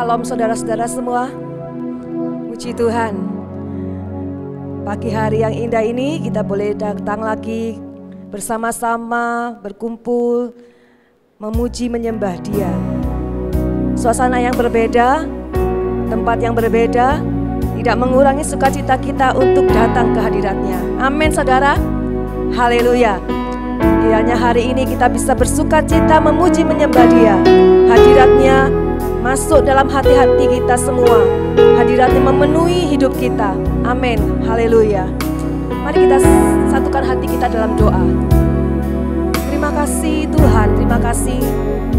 Shalom saudara-saudara semua. Puji Tuhan. Pagi hari yang indah ini kita boleh datang lagi bersama-sama berkumpul memuji menyembah Dia. Suasana yang berbeda, tempat yang berbeda, tidak mengurangi sukacita kita untuk datang ke hadirat-Nya. Amin saudara. Haleluya. Kiranya hari ini kita bisa bersukacita memuji menyembah Dia. Hadirat-Nya masuk dalam hati-hati kita semua. Hadirat-Nya memenuhi hidup kita. Amin. Haleluya. Mari kita satukan hati kita dalam doa. Terima kasih Tuhan, terima kasih.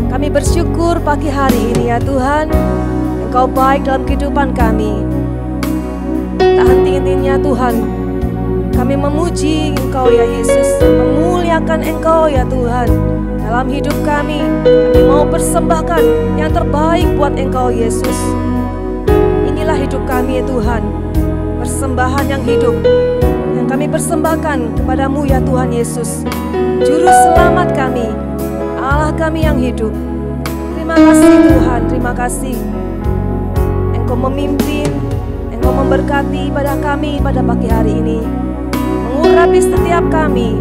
Kami bersyukur pagi hari ini ya Tuhan. Engkau baik dalam kehidupan kami. Tak henti-hentinya Tuhan, kami memuji Engkau ya Yesus, memuliakan Engkau ya Tuhan. Dalam hidup kami mau persembahkan yang terbaik buat Engkau Yesus. Inilah hidup kami ya Tuhan, persembahan yang hidup yang kami persembahkan kepadamu ya Tuhan Yesus, Juru Selamat kami, Allah kami yang hidup. Terima kasih Tuhan, terima kasih. Engkau memimpin, Engkau memberkati ibadah kami pada pagi hari ini, mengurapi setiap kami.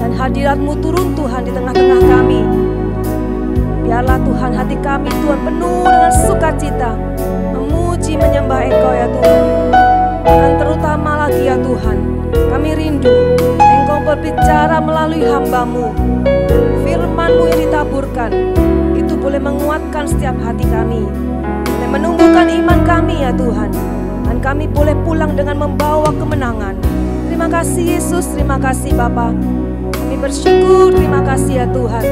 Dan hadirat-Mu turun Tuhan di tengah-tengah kami. Biarlah Tuhan hati kami Tuhan penuh dengan sukacita, memuji menyembah Engkau ya Tuhan. Dan terutama lagi ya Tuhan, kami rindu Engkau berbicara melalui hamba-Mu. Firman-Mu yang ditaburkan itu boleh menguatkan setiap hati kami, boleh menumbuhkan iman kami ya Tuhan. Dan kami boleh pulang dengan membawa kemenangan. Terima kasih Yesus, terima kasih Bapa. Kami bersyukur, terima kasih ya Tuhan.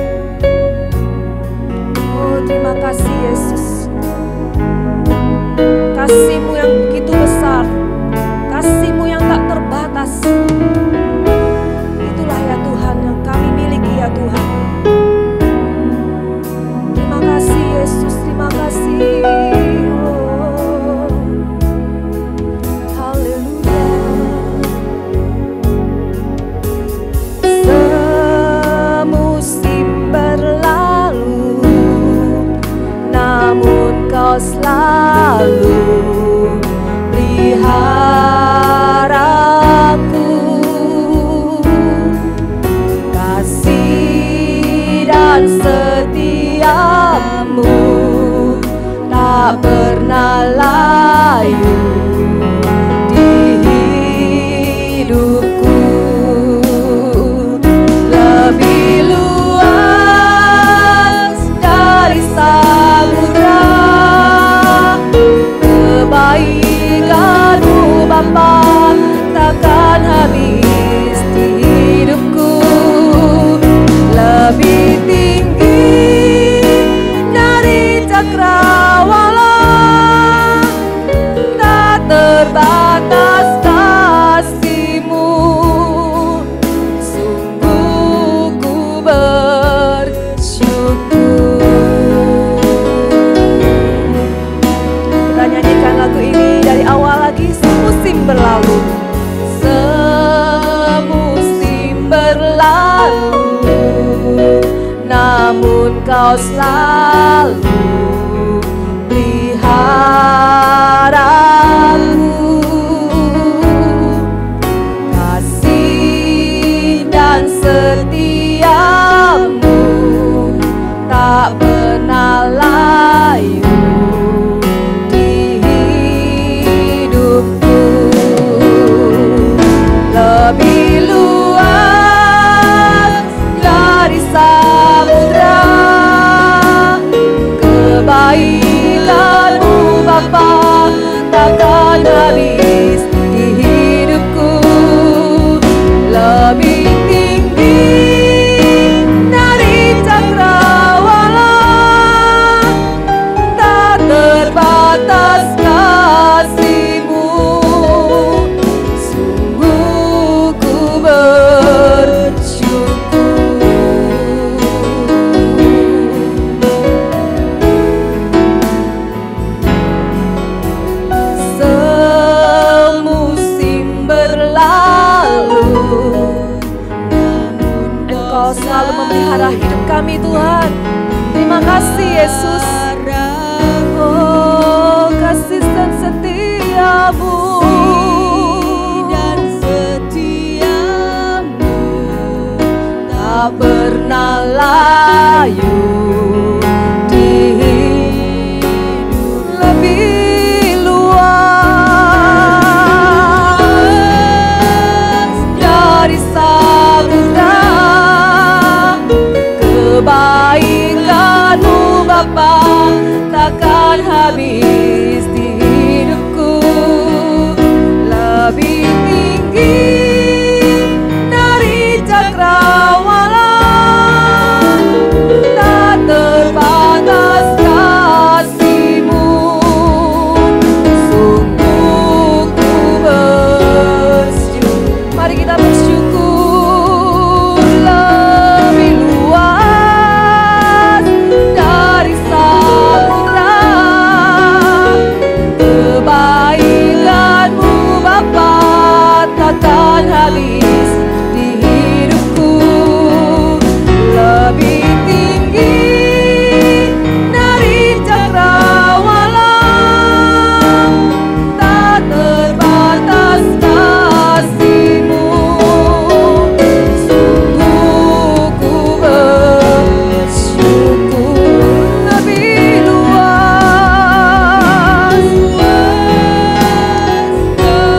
Oh terima kasih Yesus. Kasih-Mu yang begitu besar, kasih-Mu yang tak terbatas. Itulah ya Tuhan yang kami miliki ya Tuhan. Terima kasih Yesus, terima kasih. Selalu peliharaku, kasih dan setiamu tak pernah layu di hidupku. Lebih luas dari samudra kebaikan-Mu Bapa takkan habis di hidupku. Lebih tinggi dari cakrawala, tak terbatas kasih-Mu. Sungguh ku bersyukur. Kita nyanyikan lagu ini dari awal lagi. Semusim berlalu, semusim berlalu, namun Kau selalu peliharaku. Kasih dan setia-Mu tak pernah layu di hidupku. Lebih luas dari samudra, kebaikan-Mu Bapa takkan habis di hidupku. Lebih tinggi dari cakrawala, tak terbatas kasih-Mu. Sungguh ku bersyukur. Semusim berlalu, namun Engkau selalu memelihara hidup kami Tuhan. Terima kasih Yesus. Oh kasih dan setiamu dan setiamu tak pernah layu di hidup lebih luas dari samudra. Kebaikanmu Bapa takkan habis di hidupku, lebih tinggi dari cakrawala, tak terbatas kasih-Mu. Sungguh ku bersyukur, mari kita bersyukur, lebih luas dari samudra. Kebaikan-Mu Bapa takkan habis di hidupku, lebih tinggi dari cakrawala, tak terbatas kasih-Mu. Sungguh ku bersyukur, lebih luas.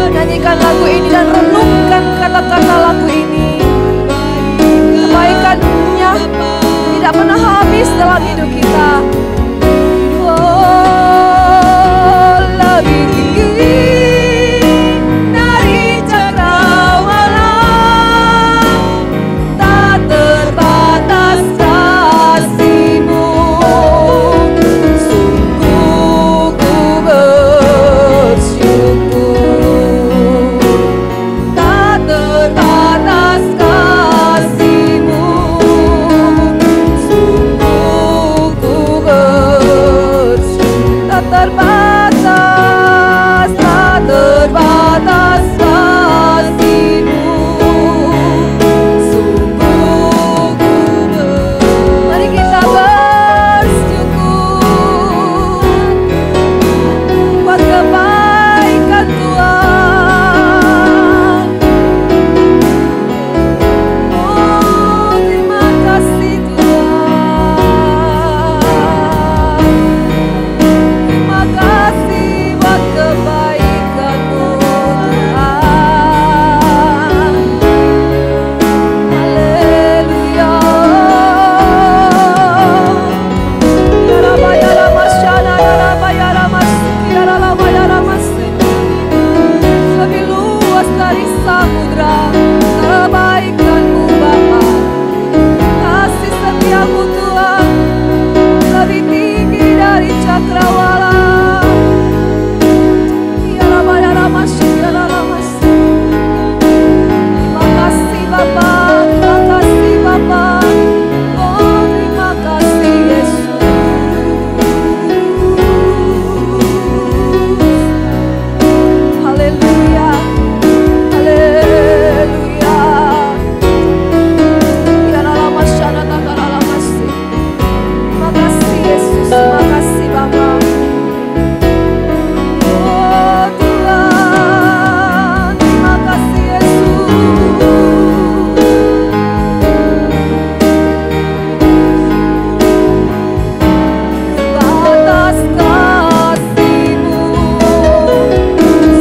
Nyanyikan lagu ini dan renungkan kata-kata lagu ini. Kebaikan-Nya tidak pernah habis dalam hidup kita. Oh, lebih tinggi dari cakrawala, tak terbatas kasih-Mu. Sungguh ku bersyukur, tak terbatas kasih-Mu. Sungguh ku bersyukur, tak terbatas, tak terbatas kasih-Mu. Sungguh ku mari kita bersyukur buat kebaikan Tuhan. Oh, terima kasih Tuhan. Terima kasih buat kebaikan-Mu Tuhan. Haleluya. Ya Rabba ya Rama Shana ya Rabba ya Rama Siki ya Rama ya Rama Siki. Lebih luas dari samudra kebaikan-Mu Bapa, kasih setia-Mu Tuhan, lebih tinggi dari cakrawala. Ya Rabba ya Rama Siki ya Rama Siki. Terima kasih Bapa, terima kasih Bapa. Oh, terima kasih Yesus. Haleluya, haleluya. Ya Rama Shana takara Rama Siki. Terima kasih Yesus, terima kasih Bapa. Oh Tuhan, terima kasih Yesus. Batas kasih-Mu,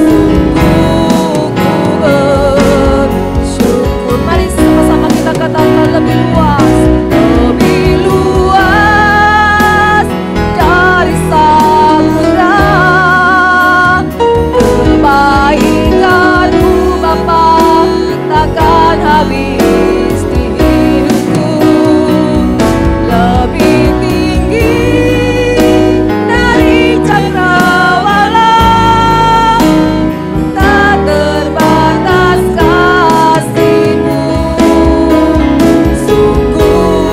sungguh ku bersyukur. Mari sama-sama kita katakan lebih luas, lebih luas dari samudra. Kebaikan-Mu Bapa takkan habis di hidupku, lebih tinggi dari cakrawala, tak terbatas kasih-Mu. Sungguh,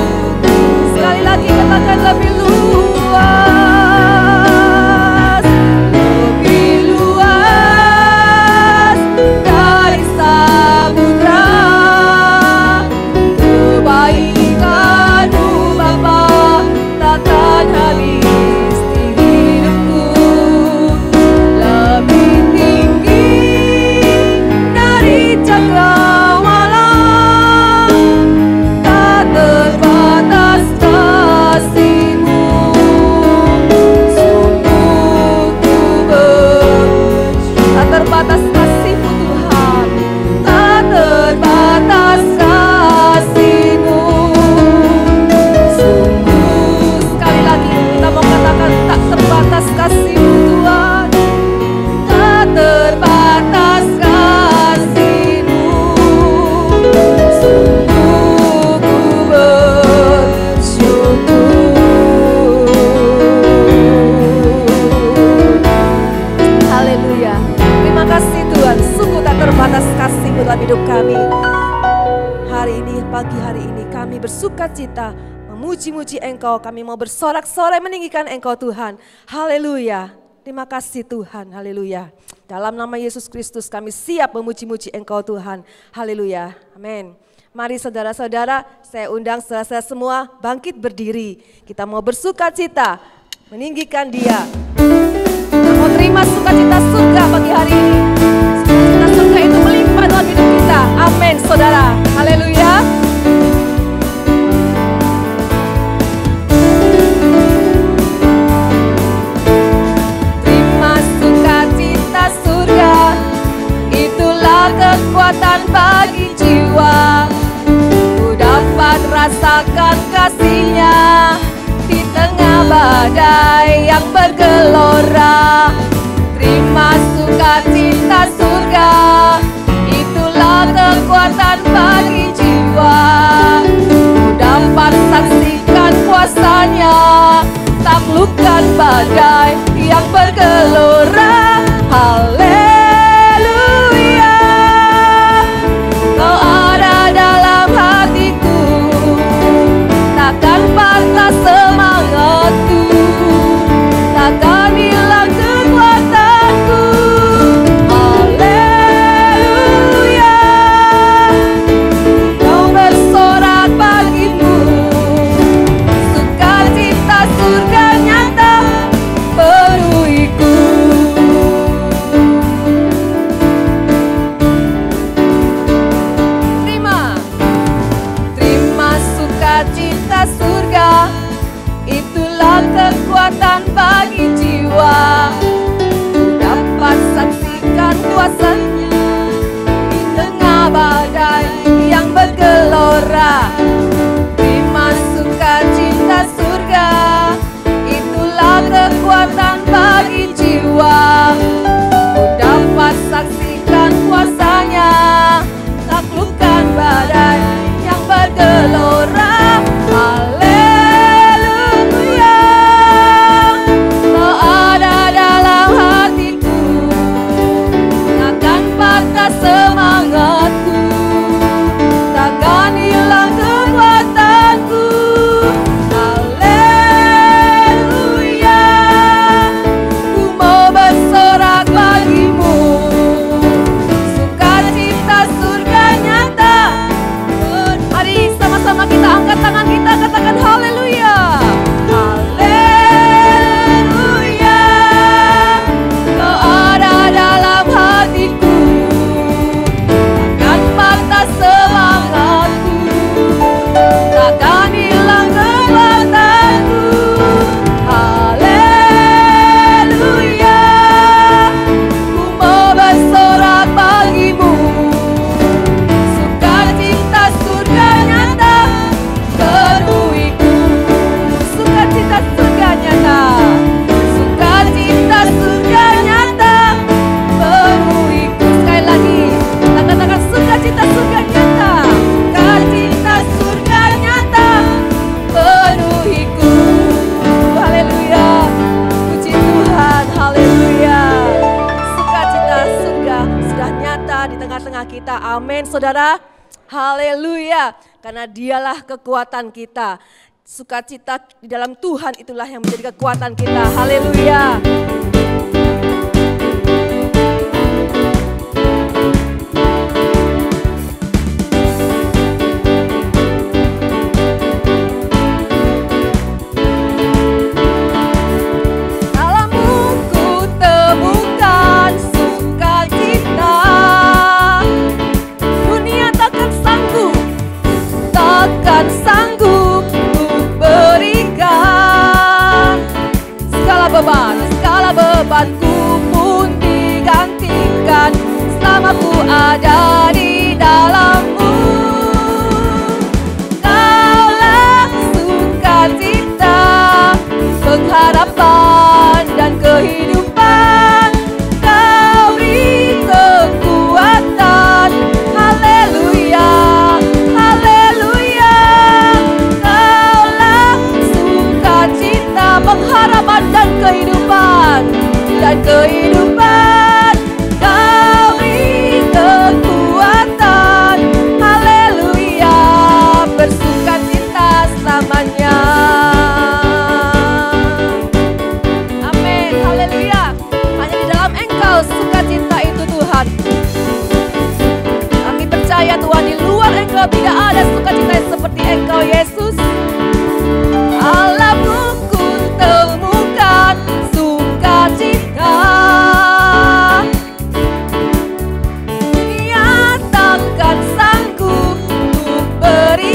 sekali lagi katakan lebih luas, lebih luas dari samudra. hari ini, pagi hari ini kami bersuka cita memuji-muji Engkau. Kami mau bersorak-sorai meninggikan Engkau Tuhan. Haleluya. Terima kasih Tuhan. Haleluya. Dalam nama Yesus Kristus kami siap memuji-muji Engkau Tuhan. Haleluya. Amin. Mari saudara-saudara, saya undang saudara-saudara semua bangkit berdiri. Kita mau bersuka cita meninggikan Dia. Kita mau terima sukacita surga pagi hari ini. Sukacita surga itu melimpah dalam hidup kita. Amin saudara. Haleluya. Terima sukacita surga, itulah kekuatan bagi jiwa. Ku dapat rasakan kasih-Nya di tengah badai yang bergelora. Terima sukacita surga, itulah kekuatan bagi jiwa. Ku dapat saksikan kuasa-Nya, taklukkan badai yang bergelora. Haleluya, Kau ada dalam hatiku, takkan patah semangatku, takkan hilang kekuatanku. Haleluya, Kau bersorak bagimu, sukacita surga nyata penuhiku. Terima sukacita surga, itulah kekuatan bagi jiwa. Dapat saksikan kuasa-Nya di tengah badai yang bergelora. Terima sukacita surga, itulah kekuatan bagi jiwa. Ku dapat saksikan kuasa-Nya, taklukkan badai yang bergelora. Haleluya, Kau ada dalam hatiku, takkan patah semangatku, takkan hilang kekuatanku. Haleluya, ku mau bersorak bagimu, sukacita surga nyata. Mari sama-sama kita angkat tangan kita, katakan haleluya. Haleluya, Kau ada dalam hatiku, takkan patah semangatku, takkan hilang kekuatanku. Haleluya, ku mau bersorak bagimu, sukacita surga nyata penuhiku. Sukacita surga nyata, sukacita surga nyata penuhiku. Sekali lagi, katakan sukacita surga nyata, sukacita surga nyata penuhiku. Haleluya, puji Tuhan, haleluya. Sukacita surga sudah nyata di tengah-tengah kita. Amin saudara. Haleluya, karena Dialah kekuatan kita. Sukacita di dalam Tuhan itulah yang menjadi kekuatan kita. Haleluya. Dalammu ku temukan sukacita, dunia takkan sanggup untuk berikan segala beban luar Engkau tidak ada sukacita yang seperti Engkau Yesus. Alamku ku temukan sukacita, Ia takkan sanggup ku berikan.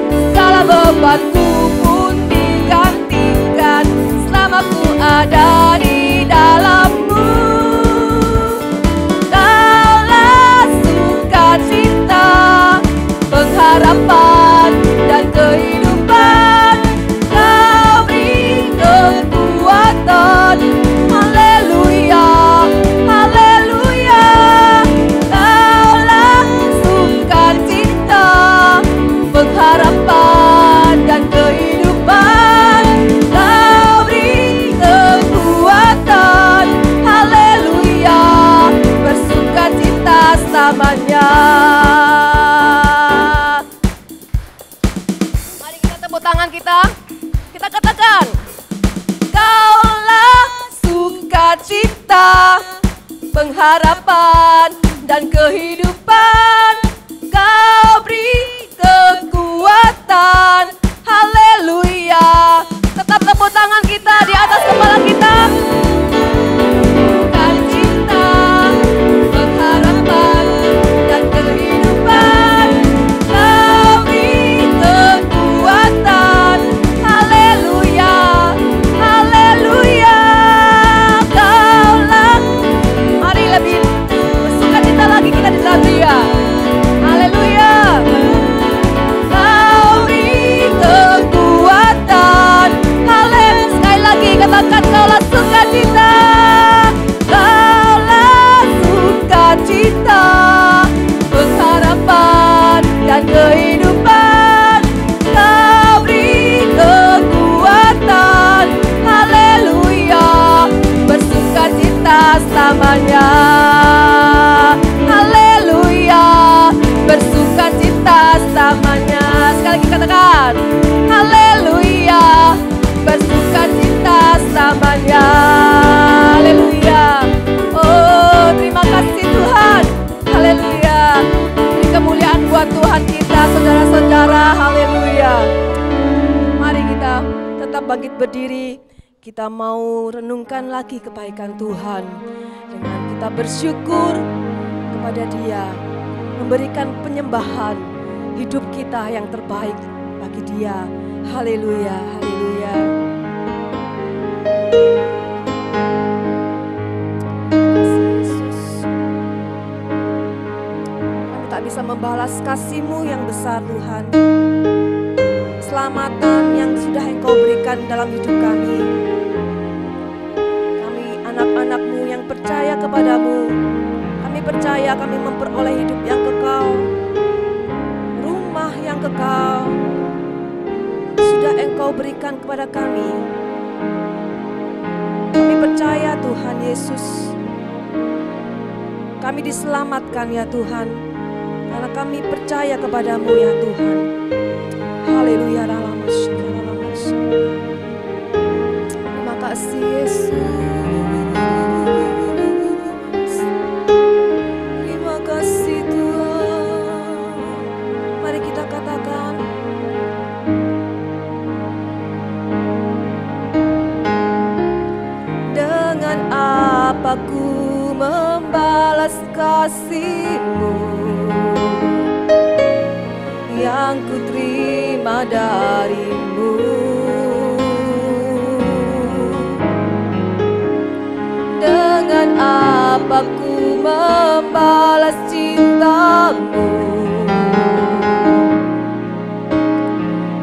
Segala bebanku pun digantikan selama ku ada di dalam-Mu. Kaulah sukacita, pengharapan dan kehidupan. Kau beri kekuatan. Haleluya, haleluya. Kaulah sukacita, pengharapan dan kehidupan. Kau beri kekuatan. Haleluya, bersukacita selamanya. Mari kita tepuk tangan kita. Kita katakan, Kaulah sukacita, pengharapan dan kehidupan. Kau beri kekuatan. Haleluya. Tetap tepuk tangan kita di atas kepala kita. Sukacita, pengharapan dan kehidupan. Kau beri kekuatan. Haleluya, haleluya. Kaulah, mari lebih bersukacita lagi kita di dalam Dia. Haleluya. Kau beri kekuatan. Haleluya. Sekali lagi katakan, Kaulah sukacita. Kaulah sukacita, pengharapan dan kehidupan. Kau beri kekuatan. Haleluya, bersukacita selamanya. Haleluya, bersukacita selamanya. Sekali lagi katakan, haleluya, bersukacita selamanya. Haleluya. Oh, terima kasih Tuhan. Haleluya. Beri kemuliaan buat Tuhan kita, saudara-saudara. Haleluya. Mari kita tetap bangkit berdiri. Kita mau renungkan lagi kebaikan Tuhan dengan kita bersyukur kepada Dia, memberikan penyembahan hidup kita yang terbaik bagi Dia. Haleluya, haleluya. Yesus, kami tak bisa membalas kasih-Mu yang besar Tuhan. Keselamatan yang sudah Engkau berikan dalam hidup kami. Kami anak-anak-Mu yang percaya kepadamu. Kami percaya kami memperoleh hidup yang kekal, rumah yang kekal sudah Engkau berikan kepada kami. Kami percaya Tuhan Yesus, kami diselamatkan ya Tuhan, karena kami percaya kepadamu ya Tuhan. Haleluya. Terima kasih Yesus. Terima kasih Tuhan. Mari kita katakan, dengan apa ku membalas kasih-Mu yang ku terima dari-Mu. Dengan apa ku membalas cinta-Mu,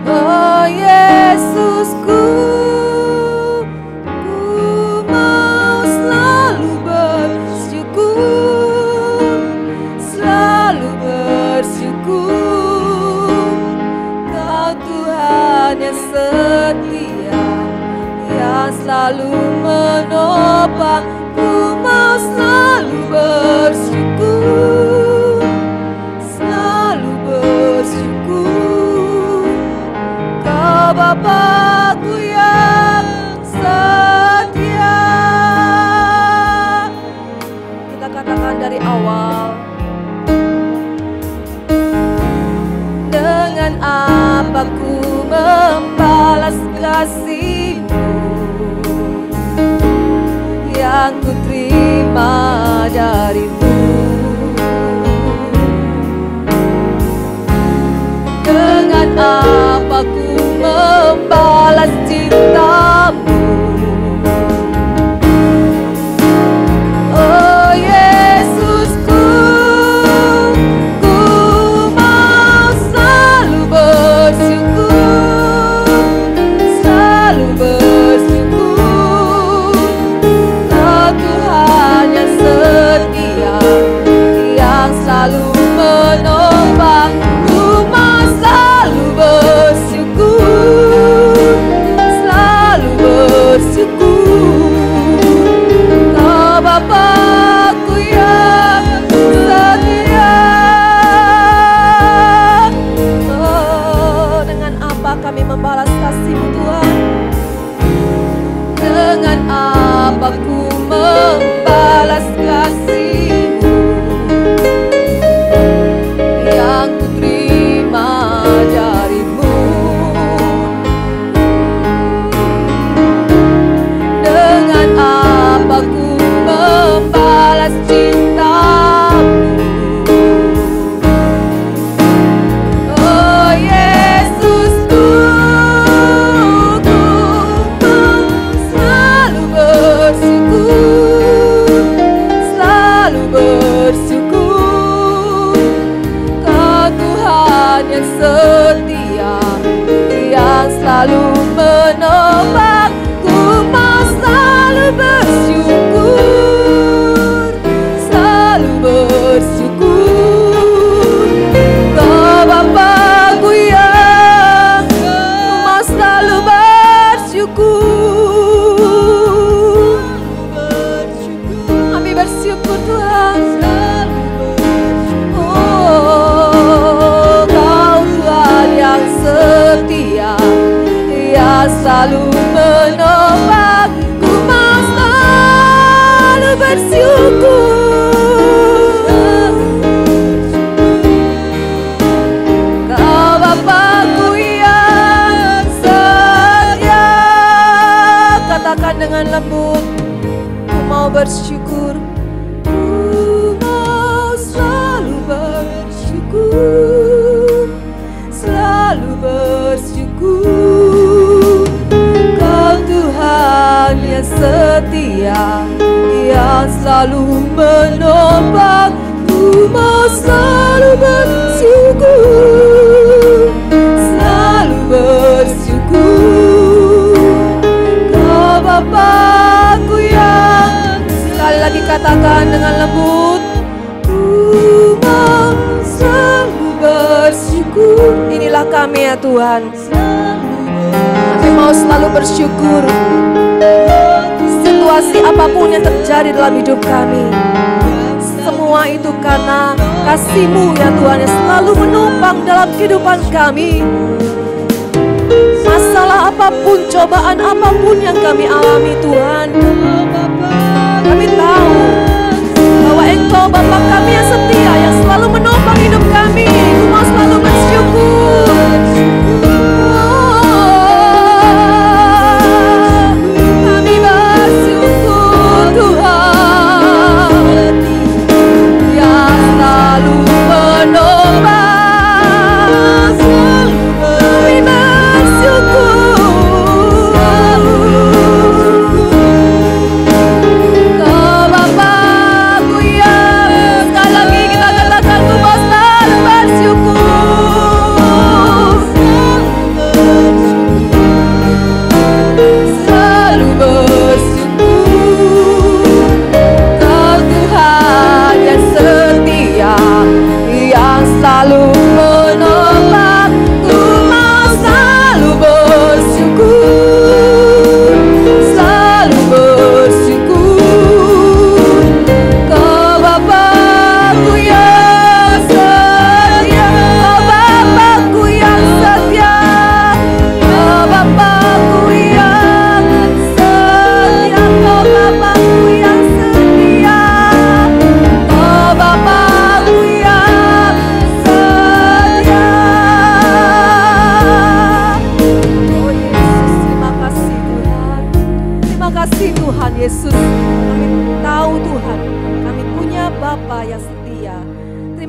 oh Yesusku. Ku mau selalu bersyukur, selalu bersyukur. Kau Tuhan yang setia, yang selalu menopang. Ku mau selalu bersyukur, selalu bersyukur. Kau Bapa-Ku yang setia. Kita katakan dari awal, terima darimu. Dengan apa ku membalas cintamu? Oh Yesusku, ku mau selalu bersyukur, selalu bersyukur. Kau Tuhan yang setia, yang selalu menopang. Ku mau selalu bersyukur, selalu bersyukur. Kau Bapakku yang setia. Oh, dengan apa kami membalas kasih-Mu Tuhan? Dengan apa ku membalas kasih-Mu yang ku terima darimu? Dengan apa ku membalas cintamu? Oh Yesusku, ku mau selalu bersyukur, selalu bersyukur. Kau Tuhan yang setia, yang selalu menopang. Ku mau selalu bersyukur, selalu bersyukur. Kau Bapakku yang ku mau selalu bersyukur. Kami bersyukur Tuhan. Oh, Kau Tuhan yang setia, yang selalu menopang. Ku mau selalu bersyukur. Kau Bapakku yang setia. Katakan dengan lembut, ku mau bersyukur. Ku mau selalu bersyukur, selalu bersyukur. Kau Tuhan yang setia, yang selalu menopang. Ku mau selalu bersyukur, selalu bersyukur. Kau Bapakku yang, sekali lagi katakan dengan lembut, ku mau selalu bersyukur. Inilah kami ya Tuhan, kami mau selalu bersyukur. Situasi apapun yang terjadi dalam hidup kami, semua itu karena kasih-Mu ya Tuhan yang selalu menopang dalam kehidupan kami. Masalah apapun, cobaan apapun yang kami alami Tuhan, kami tahu bahwa Engkau Bapa kami yang setia, yang selalu menopang hidup kami. Ku mau selalu bersyukur. Kami bersyukur Tuhan yang selalu menopang. Kami bersyukur. Kau Bapakku yang, sekali lagi kita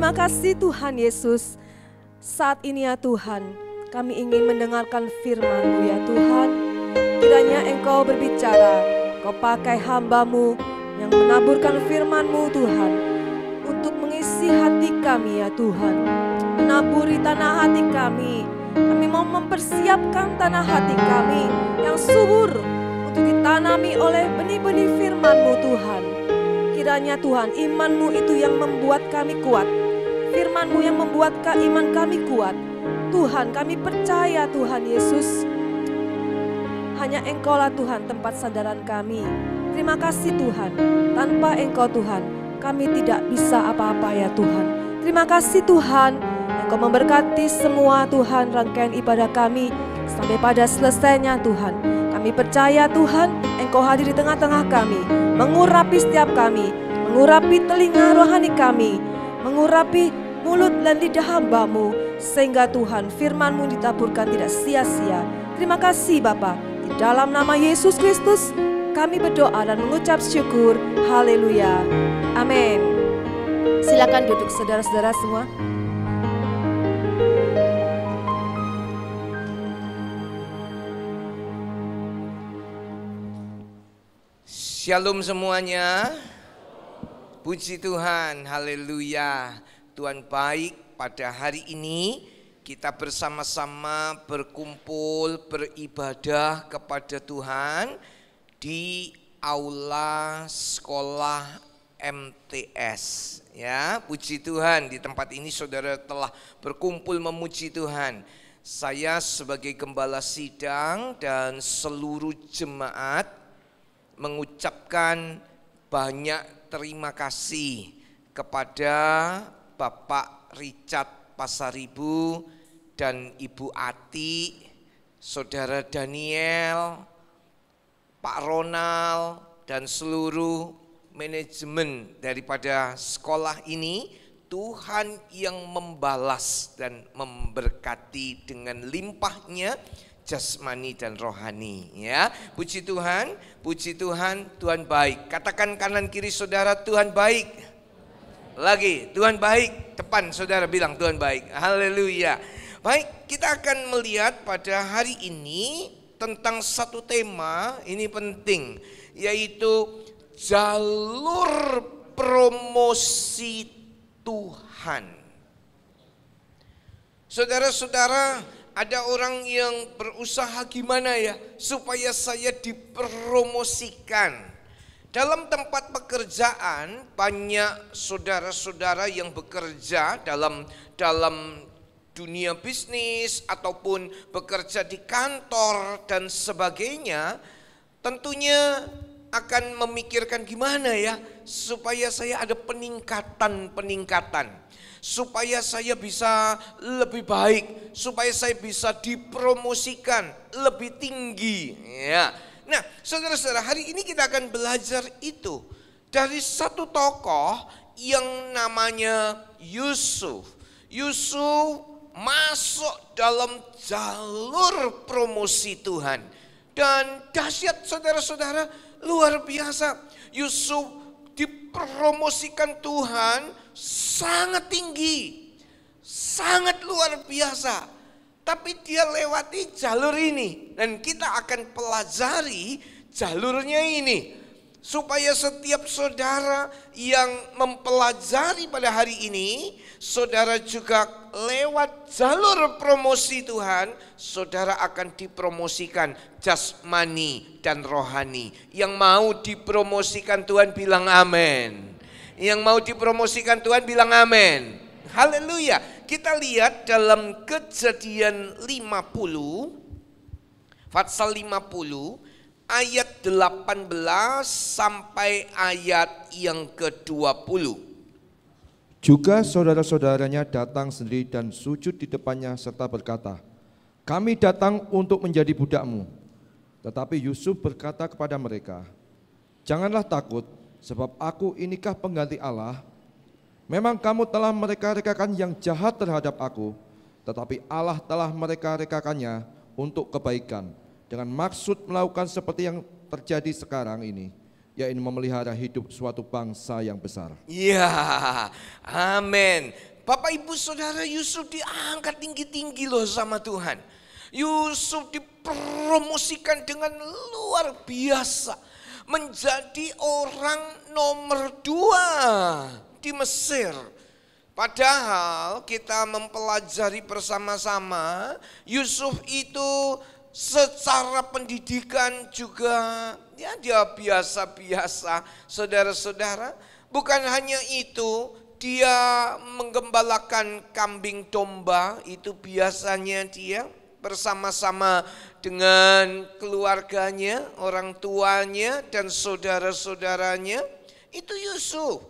Terima kasih Tuhan Yesus. Saat ini ya Tuhan, kami ingin mendengarkan firman-Mu ya Tuhan. Kiranya Engkau berbicara, Kau pakai hamba-Mu yang menaburkan firman-Mu Tuhan, untuk mengisi hati kami ya Tuhan. Menaburi tanah hati kami. Kami mau mempersiapkan tanah hati kami yang subur untuk ditanami oleh benih-benih firman-Mu Tuhan. Kiranya Tuhan, iman-Mu itu yang membuat kami kuat. Firman-Mu yang membuat iman kami kuat. Tuhan, kami percaya Tuhan Yesus, hanya Engkau-lah Tuhan tempat sandaran kami. Terima kasih Tuhan, tanpa Engkau Tuhan, kami tidak bisa apa-apa ya Tuhan. Terima kasih Tuhan, Engkau memberkati semua Tuhan rangkaian ibadah kami sampai pada selesainya Tuhan. Kami percaya Tuhan, Engkau hadir di tengah-tengah kami, mengurapi setiap kami, mengurapi telinga rohani kami, mengurapi mulut dan lidah hamba-Mu, sehingga Tuhan firman-Mu ditaburkan tidak sia-sia. Terima kasih Bapa, di dalam nama Yesus Kristus kami berdoa dan mengucap syukur. Haleluya. Amin. Silakan duduk saudara-saudara semua. Shalom semuanya. Puji Tuhan, haleluya. Tuhan baik, pada hari ini kita bersama-sama berkumpul beribadah kepada Tuhan di aula sekolah MTS. Ya, puji Tuhan, di tempat ini saudara telah berkumpul memuji Tuhan. Saya sebagai gembala sidang dan seluruh jemaat mengucapkan banyak terima kasih kepada Bapak Richard Pasaribu dan Ibu Ati, Saudara Daniel, Pak Ronald, dan seluruh manajemen daripada sekolah ini. Tuhan yang membalas dan memberkati dengan limpahnya jasmani dan rohani, ya. Puji Tuhan, Tuhan baik. Katakan kanan kiri saudara, Tuhan baik. Lagi, Tuhan baik. Depan saudara bilang Tuhan baik. Haleluya. Baik, kita akan melihat pada hari ini tentang satu tema, ini penting, yaitu jalur promosi Tuhan. Saudara-saudara, ada orang yang berusaha gimana ya supaya saya dipromosikan. Dalam tempat pekerjaan banyak saudara-saudara yang bekerja dalam dunia bisnis ataupun bekerja di kantor dan sebagainya. Tentunya akan memikirkan gimana ya supaya saya ada peningkatan. Supaya saya bisa lebih baik, supaya saya bisa dipromosikan lebih tinggi. Ya. Nah, saudara-saudara, hari ini kita akan belajar itu dari satu tokoh yang namanya Yusuf. Yusuf masuk dalam jalur promosi Tuhan. Dan dahsyat saudara-saudara, luar biasa. Yusuf dipromosikan Tuhan sangat tinggi, sangat luar biasa. Tapi dia lewati jalur ini dan kita akan pelajari jalurnya ini. Supaya setiap saudara yang mempelajari pada hari ini, saudara juga lewat jalur promosi Tuhan, saudara akan dipromosikan jasmani dan rohani. Yang mau dipromosikan Tuhan bilang amin. Yang mau dipromosikan Tuhan bilang amin. Haleluya. Kita lihat dalam Kejadian 50, pasal 50, ayat 18 sampai ayat yang ke-20. Juga saudara-saudaranya datang sendiri dan sujud di depannya serta berkata, "Kami datang untuk menjadi budakmu." Tetapi Yusuf berkata kepada mereka, "Janganlah takut, sebab aku inikah pengganti Allah. Memang kamu telah mereka-rekakan yang jahat terhadap aku, tetapi Allah telah mereka-rekakannya untuk kebaikan, dengan maksud melakukan seperti yang terjadi sekarang ini, yaitu memelihara hidup suatu bangsa yang besar." Ya, amin. Bapak Ibu Saudara, Yusuf diangkat tinggi-tinggi loh sama Tuhan. Yusuf dipromosikan dengan luar biasa. Menjadi orang nomor 2 di Mesir. Padahal kita mempelajari bersama-sama, Yusuf itu secara pendidikan juga ya dia biasa-biasa, saudara-saudara. Bukan hanya itu, dia menggembalakan kambing domba, itu biasanya dia bersama-sama dengan keluarganya, orang tuanya dan saudara-saudaranya. Itu Yusuf.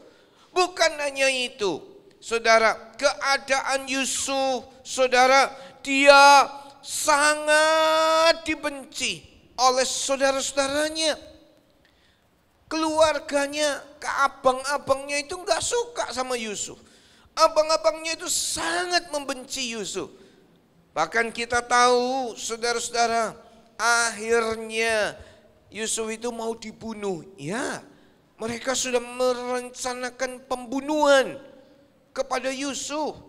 Bukan hanya itu, saudara, keadaan Yusuf, saudara, dia sangat dibenci oleh saudara-saudaranya. Keluarganya, ke abang-abangnya itu enggak suka sama Yusuf. Abang-abangnya itu sangat membenci Yusuf. Bahkan kita tahu, saudara-saudara, akhirnya Yusuf itu mau dibunuh. Ya, mereka sudah merencanakan pembunuhan kepada Yusuf.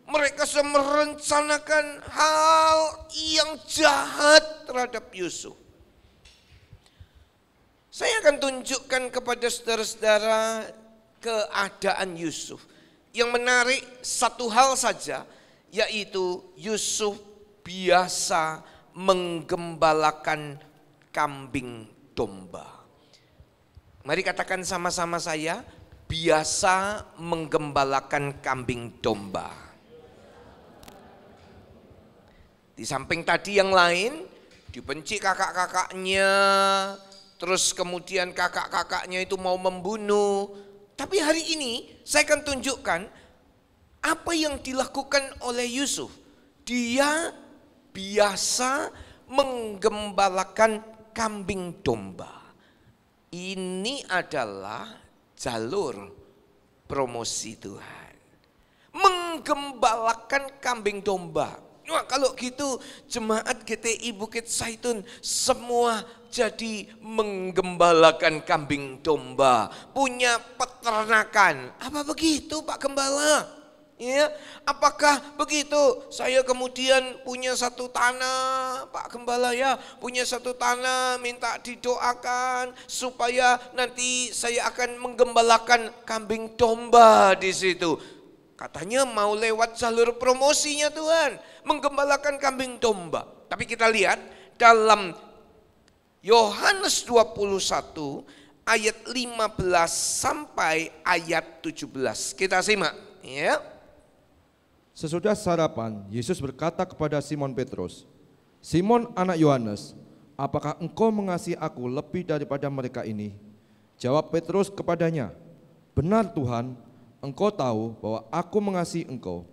Mereka sudah merencanakan hal yang jahat terhadap Yusuf. Saya akan tunjukkan kepada saudara-saudara keadaan Yusuf. Yang menarik satu hal saja, yaitu Yusuf biasa menggembalakan kambing domba. Mari katakan sama-sama saya, biasa menggembalakan kambing domba. Di samping tadi yang lain, dibenci kakak-kakaknya, terus kemudian kakak-kakaknya itu mau membunuh. Tapi hari ini saya akan tunjukkan apa yang dilakukan oleh Yusuf. Dia biasa menggembalakan kambing domba. Ini adalah jalur promosi Tuhan. Menggembalakan kambing domba. Wah, kalau gitu jemaat GTI Bukit Zaitun semua jadi menggembalakan kambing domba, punya peternakan. Apa begitu Pak Gembala? Ya, apakah begitu? Saya kemudian punya satu tanah, Pak Gembala ya, punya satu tanah, minta didoakan supaya nanti saya akan menggembalakan kambing domba di situ. Katanya mau lewat jalur promosinya Tuhan, menggembalakan kambing domba. Tapi kita lihat dalam Yohanes 21 ayat 15 sampai ayat 17. Kita simak ya. Sesudah sarapan, Yesus berkata kepada Simon Petrus, "Simon anak Yohanes, apakah engkau mengasihi aku lebih daripada mereka ini?" Jawab Petrus kepadanya, "Benar Tuhan, engkau tahu bahwa aku mengasihi engkau."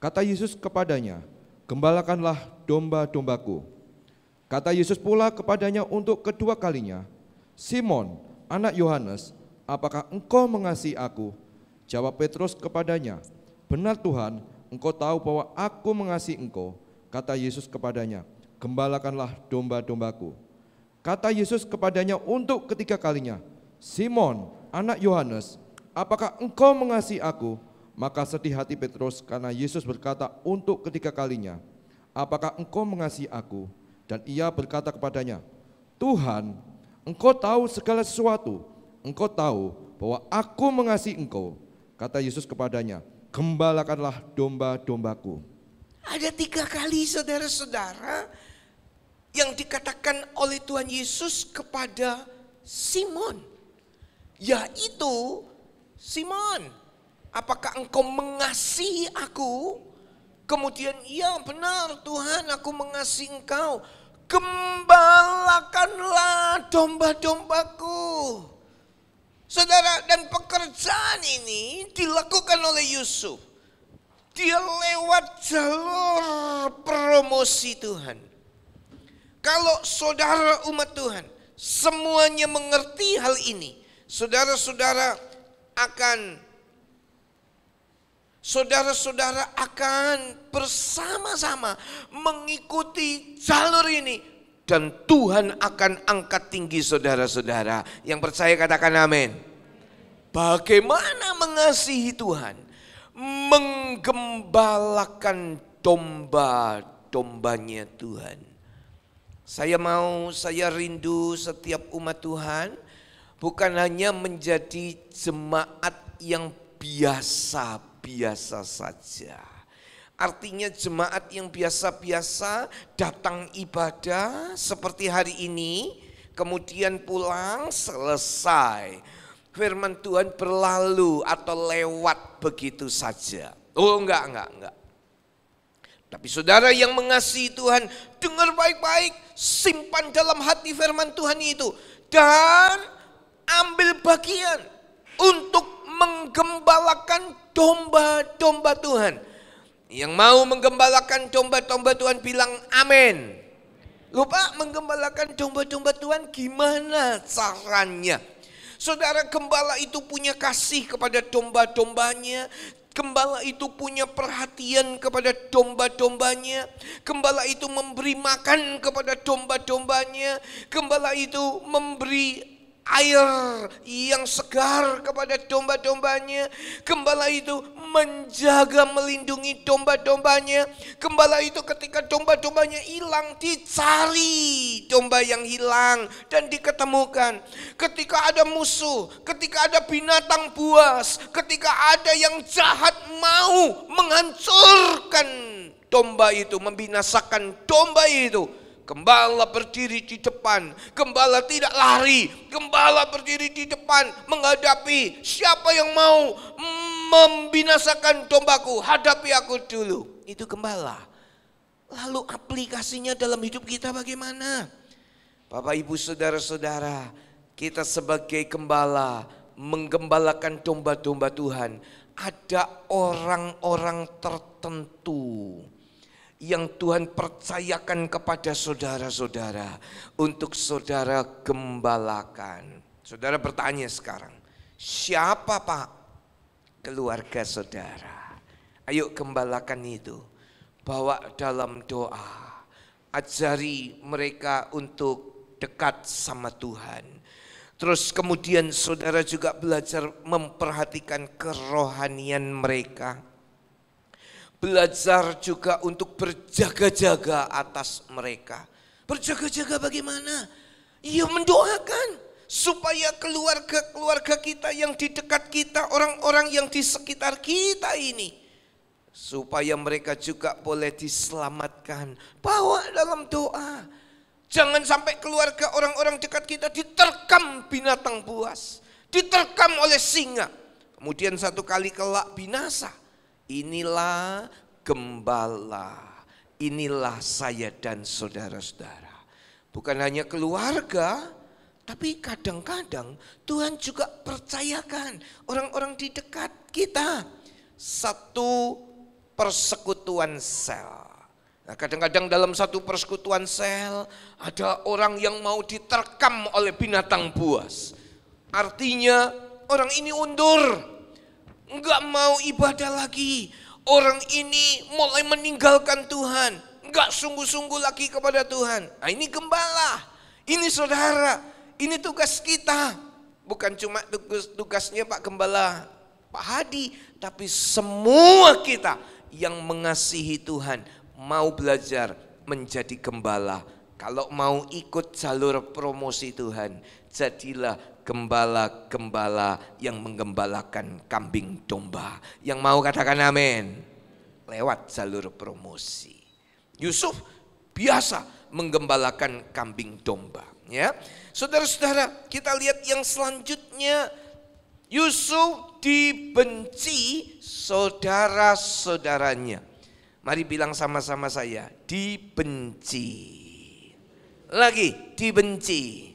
Kata Yesus kepadanya, "Gembalakanlah domba-dombaku." Kata Yesus pula kepadanya untuk kedua kalinya, "Simon, anak Yohanes, apakah engkau mengasihi aku?" Jawab Petrus kepadanya, "Benar Tuhan, engkau tahu bahwa aku mengasihi engkau." Kata Yesus kepadanya, "Gembalakanlah domba-dombaku." Kata Yesus kepadanya untuk ketiga kalinya, "Simon, anak Yohanes, apakah engkau mengasihi aku?" Maka sedih hati Petrus karena Yesus berkata untuk ketiga kalinya, "Apakah engkau mengasihi aku?" Dan ia berkata kepadanya, "Tuhan, engkau tahu segala sesuatu. Engkau tahu bahwa aku mengasihi engkau." Kata Yesus kepadanya, "Gembalakanlah domba-dombaku." Ada 3 kali saudara-saudara yang dikatakan oleh Tuhan Yesus kepada Simon. Yaitu, "Simon, apakah engkau mengasihi aku?" Kemudian, "Ya benar Tuhan, aku mengasihi engkau. Gembalakanlah domba-dombaku." Saudara, dan pekerjaan ini dilakukan oleh Yusuf. Dia lewat jalur promosi Tuhan. Kalau saudara umat Tuhan semuanya mengerti hal ini, saudara-saudara akan bersama-sama mengikuti jalur ini. Dan Tuhan akan angkat tinggi saudara-saudara. Yang percaya katakan amin. Bagaimana mengasihi Tuhan? menggembalakan domba-dombanya Tuhan. Saya rindu setiap umat Tuhan bukan hanya menjadi jemaat yang biasa-biasa saja. Artinya jemaat yang biasa-biasa datang ibadah seperti hari ini, kemudian pulang selesai. Firman Tuhan berlalu atau lewat begitu saja. Oh enggak. Tapi saudara yang mengasihi Tuhan, dengar baik-baik, simpan dalam hati firman Tuhan itu. Dan ambil bagian untuk menggembalakan domba-domba Tuhan. Yang mau menggembalakan domba-domba Tuhan bilang amin. Lupa menggembalakan domba-domba Tuhan gimana caranya? Saudara, gembala itu punya kasih kepada domba-dombanya. Gembala itu punya perhatian kepada domba-dombanya. Gembala itu memberi makan kepada domba-dombanya. Gembala itu memberi air yang segar kepada domba-dombanya. Gembala itu menjaga, melindungi domba-dombanya. Gembala itu ketika domba-dombanya hilang, dicari domba yang hilang dan diketemukan. Ketika ada musuh, ketika ada binatang buas, ketika ada yang jahat mau menghancurkan domba itu, membinasakan domba itu, gembala berdiri di depan, gembala tidak lari, gembala berdiri di depan menghadapi siapa yang mau membinasakan dombaku, hadapi aku dulu. Itu gembala. Lalu aplikasinya dalam hidup kita bagaimana? Bapak, Ibu, saudara-saudara, kita sebagai gembala menggembalakan domba-domba Tuhan. Ada orang-orang tertentu yang Tuhan percayakan kepada saudara-saudara untuk saudara gembalakan. Saudara bertanya sekarang, siapa Pak? Keluarga saudara. Ayo gembalakan itu. Bawa dalam doa. Ajari mereka untuk dekat sama Tuhan. Terus kemudian saudara juga belajar memperhatikan kerohanian mereka. Belajar juga untuk berjaga-jaga atas mereka. Berjaga-jaga bagaimana? Ya mendoakan supaya keluarga-keluarga kita yang di dekat kita, orang-orang yang di sekitar kita ini, supaya mereka juga boleh diselamatkan. Bawa dalam doa. Jangan sampai keluarga orang-orang dekat kita diterkam binatang buas, diterkam oleh singa, kemudian satu kali kelak binasa. Inilah gembala, inilah saya dan saudara-saudara. Bukan hanya keluarga, tapi kadang-kadang Tuhan juga percayakan orang-orang di dekat kita satu persekutuan sel. Nah, kadang-kadang dalam satu persekutuan sel ada orang yang mau diterkam oleh binatang buas. Artinya orang ini undur, enggak mau ibadah lagi. Orang ini mulai meninggalkan Tuhan, enggak sungguh-sungguh lagi kepada Tuhan. Nah, ini gembala, ini saudara, ini tugas kita. Bukan cuma tugasnya Pak Gembala, Pak Hadi, tapi semua kita yang mengasihi Tuhan mau belajar menjadi gembala. Kalau mau ikut jalur promosi Tuhan, jadilah gembala-gembala yang menggembalakan kambing domba. Yang mau katakan amin. Lewat jalur promosi. Yusuf biasa menggembalakan kambing domba. Ya, saudara-saudara, kita lihat yang selanjutnya. Yusuf dibenci saudara-saudaranya. Mari bilang sama-sama saya, dibenci. Lagi dibenci.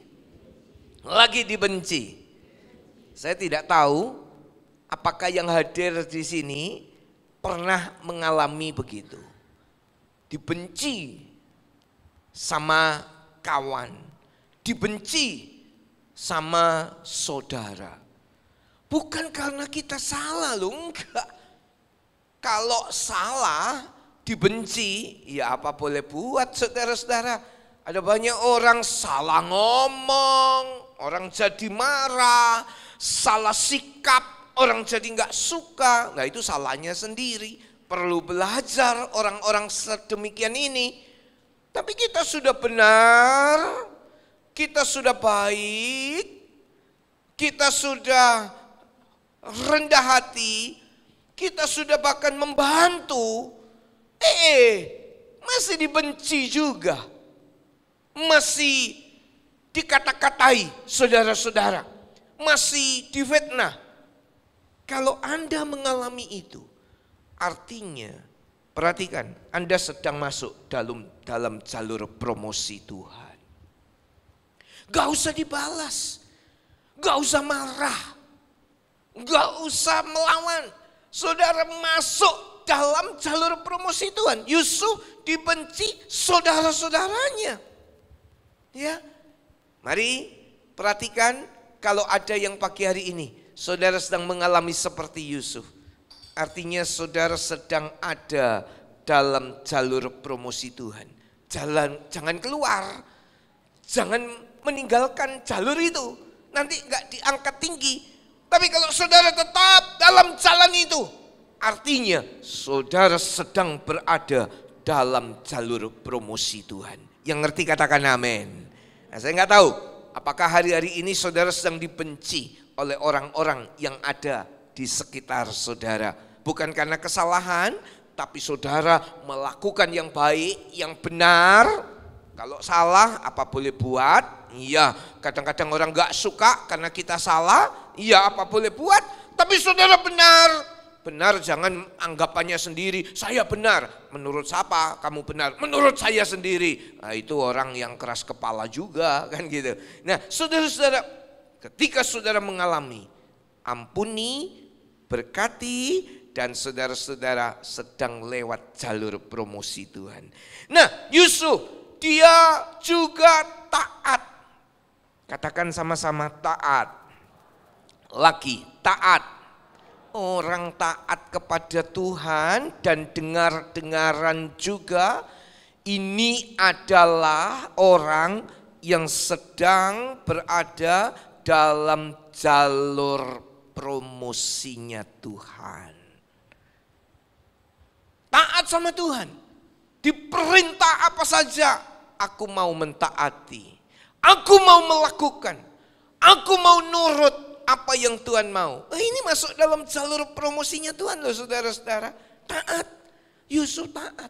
Lagi dibenci. Saya tidak tahu apakah yang hadir di sini pernah mengalami begitu. Dibenci sama kawan, dibenci sama saudara. Bukan karena kita salah loh, enggak. Kalau salah dibenci, ya apa boleh buat saudara-saudara. Ada banyak orang salah ngomong, orang jadi marah, salah sikap, orang jadi nggak suka. Nah itu salahnya sendiri. Perlu belajar orang-orang sedemikian ini. Tapi kita sudah benar, kita sudah baik, kita sudah rendah hati, kita sudah bahkan membantu. Masih dibenci juga. Masih dikata-katai saudara-saudara. Masih difitnah. Kalau Anda mengalami itu, artinya perhatikan, Anda sedang masuk dalam jalur promosi Tuhan. Gak usah dibalas, gak usah marah, gak usah melawan. Saudara masuk dalam jalur promosi Tuhan. Yusuf dibenci saudara-saudaranya. Ya, mari perhatikan kalau ada yang pagi hari ini saudara sedang mengalami seperti Yusuf. Artinya saudara sedang ada dalam jalur promosi Tuhan. Jangan keluar, jangan meninggalkan jalur itu. Nanti gak diangkat tinggi. Tapi kalau saudara tetap dalam jalan itu, artinya saudara sedang berada dalam jalur promosi Tuhan. Yang ngerti katakan amin. Nah, saya nggak tahu apakah hari-hari ini saudara sedang dibenci oleh orang-orang yang ada di sekitar saudara. Bukan karena kesalahan, tapi saudara melakukan yang baik, yang benar. Kalau salah apa boleh buat? Iya, kadang-kadang orang nggak suka karena kita salah. Iya, apa boleh buat? Tapi saudara benar. Benar, jangan anggapannya sendiri. Saya benar. Menurut siapa kamu benar? Menurut saya sendiri. Nah, itu orang yang keras kepala juga kan gitu. Nah, saudara-saudara, ketika saudara mengalami, ampuni, berkati, dan saudara-saudara sedang lewat jalur promosi Tuhan. Nah, Yusuf dia juga taat. Katakan sama-sama taat. Lagi taat. Orang taat kepada Tuhan dan dengar-dengaran juga, ini adalah orang yang sedang berada dalam jalur promosinya Tuhan. Taat sama Tuhan, diperintah apa saja, aku mau mentaati, aku mau melakukan, aku mau nurut apa yang Tuhan mau. Ini masuk dalam jalur promosinya Tuhan loh saudara-saudara. Taat. Yusuf taat.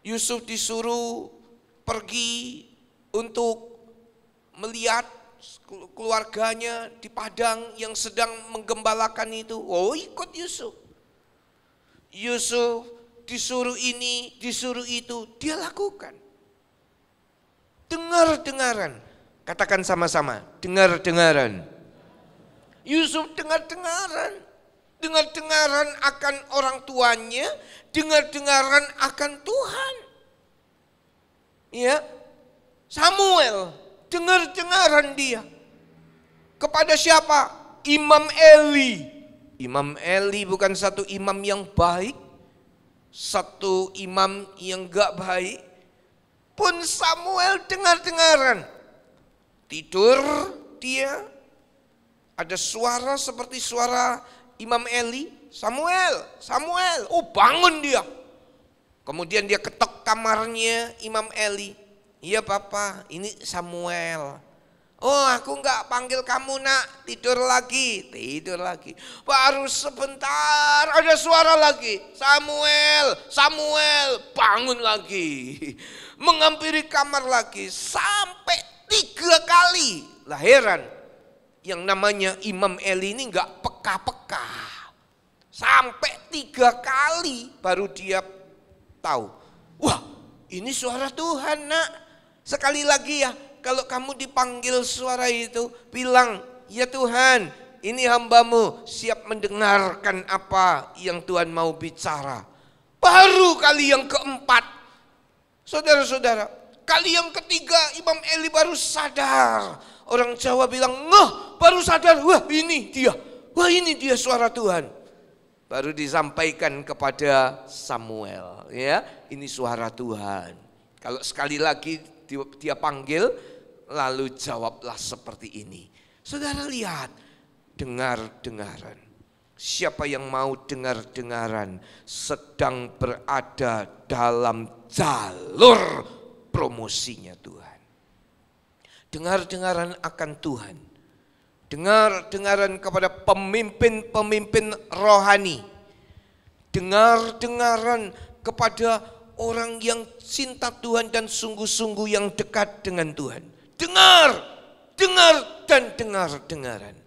Yusuf disuruh pergi untuk melihat keluarganya di padang yang sedang menggembalakan itu. Oh, ikut Yusuf. Yusuf disuruh ini, disuruh itu, dia lakukan. Dengar-dengaran. Katakan sama-sama, dengar-dengaran. Yusuf dengar-dengaran. Dengar-dengaran akan orang tuanya, dengar-dengaran akan Tuhan. Ya, Samuel, dengar-dengaran dia. Kepada siapa? Imam Eli. Imam Eli bukan satu imam yang baik, satu imam yang gak baik. Pun Samuel dengar-dengaran. Tidur dia, ada suara seperti suara Imam Eli, Samuel, Samuel, oh bangun dia. Kemudian dia ketok kamarnya Imam Eli, iya papa, ini Samuel. Oh aku enggak panggil kamu nak, tidur lagi. Baru sebentar ada suara lagi, Samuel, Samuel, bangun lagi. Menghampiri kamar lagi, sampai 3 kali. Lah heran, yang namanya Imam Eli ini enggak peka-peka. Sampai 3 kali baru dia tahu. Wah ini suara Tuhan nak. Sekali lagi ya, kalau kamu dipanggil suara itu, bilang, ya Tuhan ini hambamu siap mendengarkan apa yang Tuhan mau bicara. Baru kali yang keempat, saudara-saudara, kali yang ketiga Imam Eli baru sadar. Orang Jawa bilang, ngeh, baru sadar, wah ini dia suara Tuhan. Baru disampaikan kepada Samuel, ya ini suara Tuhan. Kalau sekali lagi dia panggil, lalu jawablah seperti ini. Saudara lihat, dengar-dengaran. Siapa yang mau dengar-dengaran sedang berada dalam jalur promosinya Tuhan. Dengar-dengaran akan Tuhan. Dengar-dengaran kepada pemimpin-pemimpin rohani. Dengar-dengaran kepada orang yang cinta Tuhan dan sungguh-sungguh yang dekat dengan Tuhan. Dengar dan dengar-dengaran.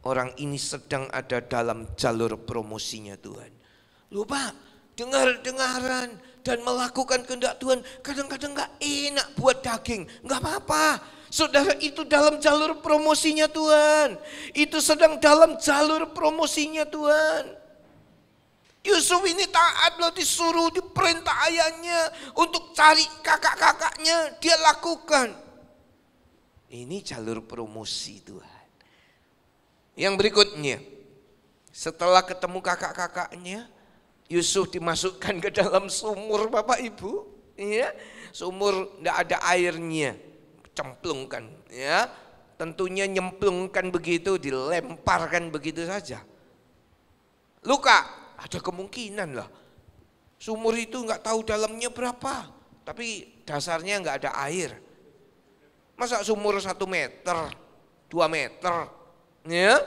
Orang ini sedang ada dalam jalur promosinya Tuhan. Lupa, dengar-dengaran dan melakukan kehendak Tuhan kadang-kadang gak enak buat daging. Gak apa-apa. Saudara, itu dalam jalur promosinya Tuhan. Itu sedang dalam jalur promosinya Tuhan. Yusuf ini taat loh, disuruh, diperintah ayahnya untuk cari kakak-kakaknya, dia lakukan. Ini jalur promosi Tuhan. Yang berikutnya, setelah ketemu kakak-kakaknya, Yusuf dimasukkan ke dalam sumur Bapak Ibu. Ya, sumur tidak ada airnya, cemplungkan. Ya, tentunya nyemplungkan begitu, dilemparkan begitu saja. Luka, ada kemungkinan lah. Sumur itu nggak tahu dalamnya berapa, tapi dasarnya nggak ada air. Masa sumur 1 meter, 2 meter, ya,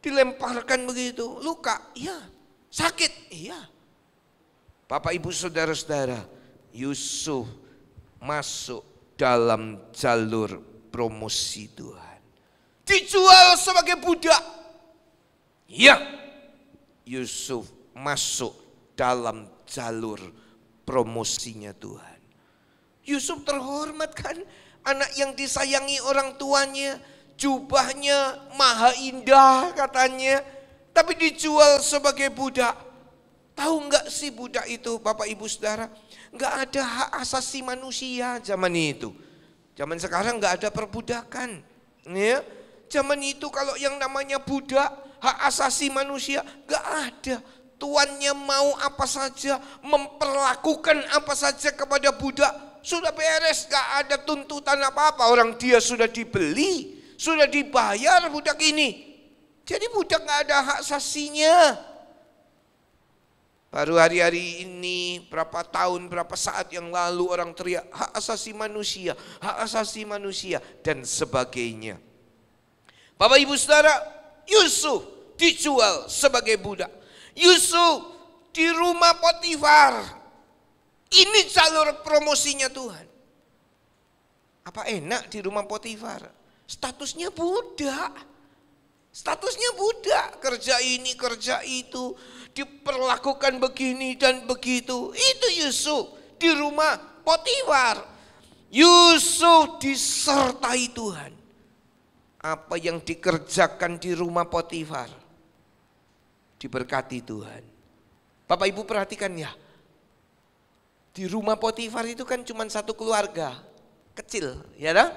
dilemparkan begitu. Luka, iya. Sakit, iya. Bapak Ibu saudara-saudara, Yusuf masuk dalam jalur promosi Tuhan. Dijual sebagai budak. Iya. Yusuf masuk dalam jalur promosinya Tuhan. Yusuf terhormat kan, anak yang disayangi orang tuanya, jubahnya maha indah katanya, tapi dijual sebagai budak. Tahu enggak sih budak itu Bapak Ibu Saudara? Enggak ada hak asasi manusia zaman itu. Zaman sekarang enggak ada perbudakan. Ya. Zaman itu kalau yang namanya budak, hak asasi manusia enggak ada. Tuannya mau apa saja, memperlakukan apa saja kepada budak, sudah beres, enggak ada tuntutan apa-apa. Orang dia sudah dibeli, sudah dibayar budak ini. Jadi budak nggak ada hak asasinya. Baru hari-hari ini, berapa tahun, berapa saat yang lalu orang teriak hak asasi manusia dan sebagainya. Bapak Ibu Saudara, Yusuf dijual sebagai budak. Yusuf di rumah Potifar. Ini jalur promosinya Tuhan. Apa enak di rumah Potifar? Statusnya budak. Statusnya budak, kerja ini, kerja itu, diperlakukan begini dan begitu. Itu Yusuf di rumah Potifar. Yusuf disertai Tuhan. Apa yang dikerjakan di rumah Potifar diberkati Tuhan. Bapak Ibu perhatikan ya, di rumah Potifar itu kan cuma satu keluarga kecil, ya dah?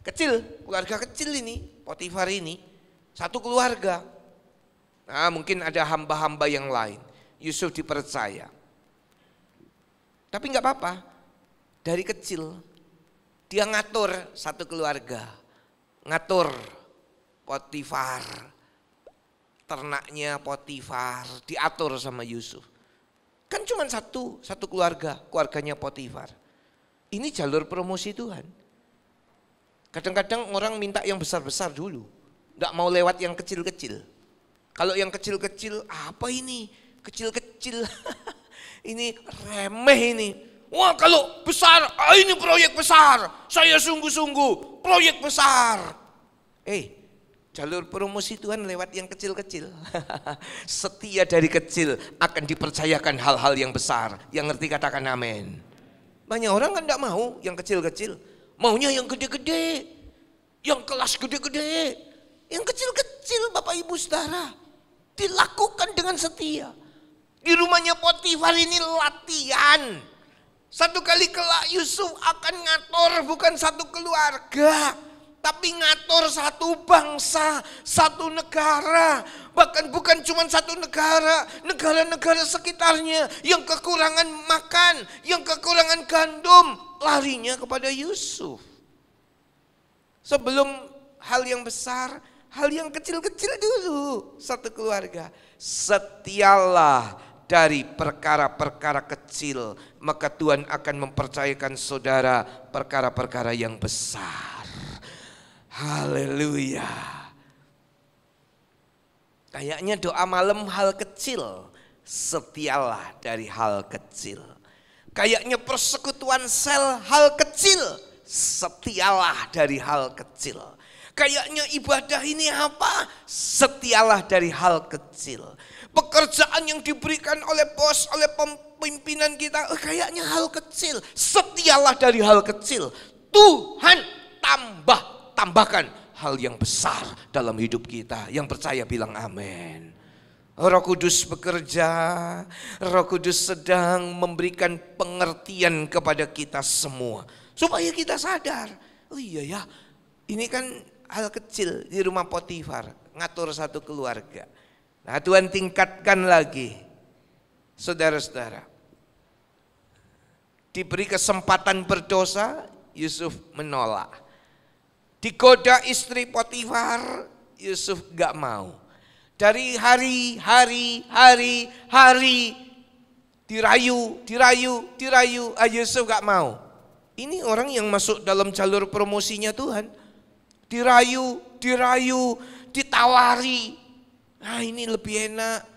Kecil, keluarga kecil ini, Potifar ini. Satu keluarga. Nah, mungkin ada hamba-hamba yang lain. Yusuf dipercaya. Tapi enggak apa-apa. Dari kecil dia ngatur satu keluarga. Ngatur Potifar. Ternaknya Potifar diatur sama Yusuf. Kan cuma satu keluarga, keluarganya Potifar. Ini jalur promosi Tuhan. Kadang-kadang orang minta yang besar-besar dulu. Enggak mau lewat yang kecil-kecil. Kalau yang kecil-kecil, apa ini? Kecil-kecil. Ini remeh ini. Wah kalau besar, ini proyek besar. Saya sungguh-sungguh, proyek besar. Jalur promosi Tuhan lewat yang kecil-kecil. Setia dari kecil akan dipercayakan hal-hal yang besar. Yang ngerti katakan amin. Banyak orang kan enggak mau yang kecil-kecil. Maunya yang gede-gede. Yang kelas gede-gede. Yang kecil-kecil Bapak Ibu Saudara dilakukan dengan setia. Di rumahnya Potifar ini latihan. Satu kali kelak Yusuf akan ngatur bukan satu keluarga, tapi ngatur satu bangsa, satu negara. Bahkan bukan cuma satu negara, negara-negara sekitarnya yang kekurangan makan, yang kekurangan gandum, larinya kepada Yusuf. Sebelum hal yang besar, hal yang kecil-kecil dulu. Satu keluarga, setialah dari perkara-perkara kecil, maka Tuhan akan mempercayakan saudara perkara-perkara yang besar. Haleluya. Kayaknya doa malam hal kecil, setialah dari hal kecil. Kayaknya persekutuan sel hal kecil, setialah dari hal kecil. Kayaknya ibadah ini apa? Setialah dari hal kecil. Pekerjaan yang diberikan oleh bos, oleh pimpinan kita, kayaknya hal kecil. Setialah dari hal kecil. Tuhan tambahkan hal yang besar dalam hidup kita. Yang percaya bilang amin. Roh Kudus bekerja, Roh Kudus sedang memberikan pengertian kepada kita semua. Supaya kita sadar, oh iya ya, ini kan hal kecil di rumah Potifar, ngatur satu keluarga. Nah Tuhan tingkatkan lagi, saudara-saudara. Diberi kesempatan berdosa, Yusuf menolak. Digoda istri Potifar, Yusuf gak mau. Dari hari dirayu, Yusuf gak mau. Ini orang yang masuk dalam jalur promosinya Tuhan. Dirayu, ditawari. Ah ini lebih enak,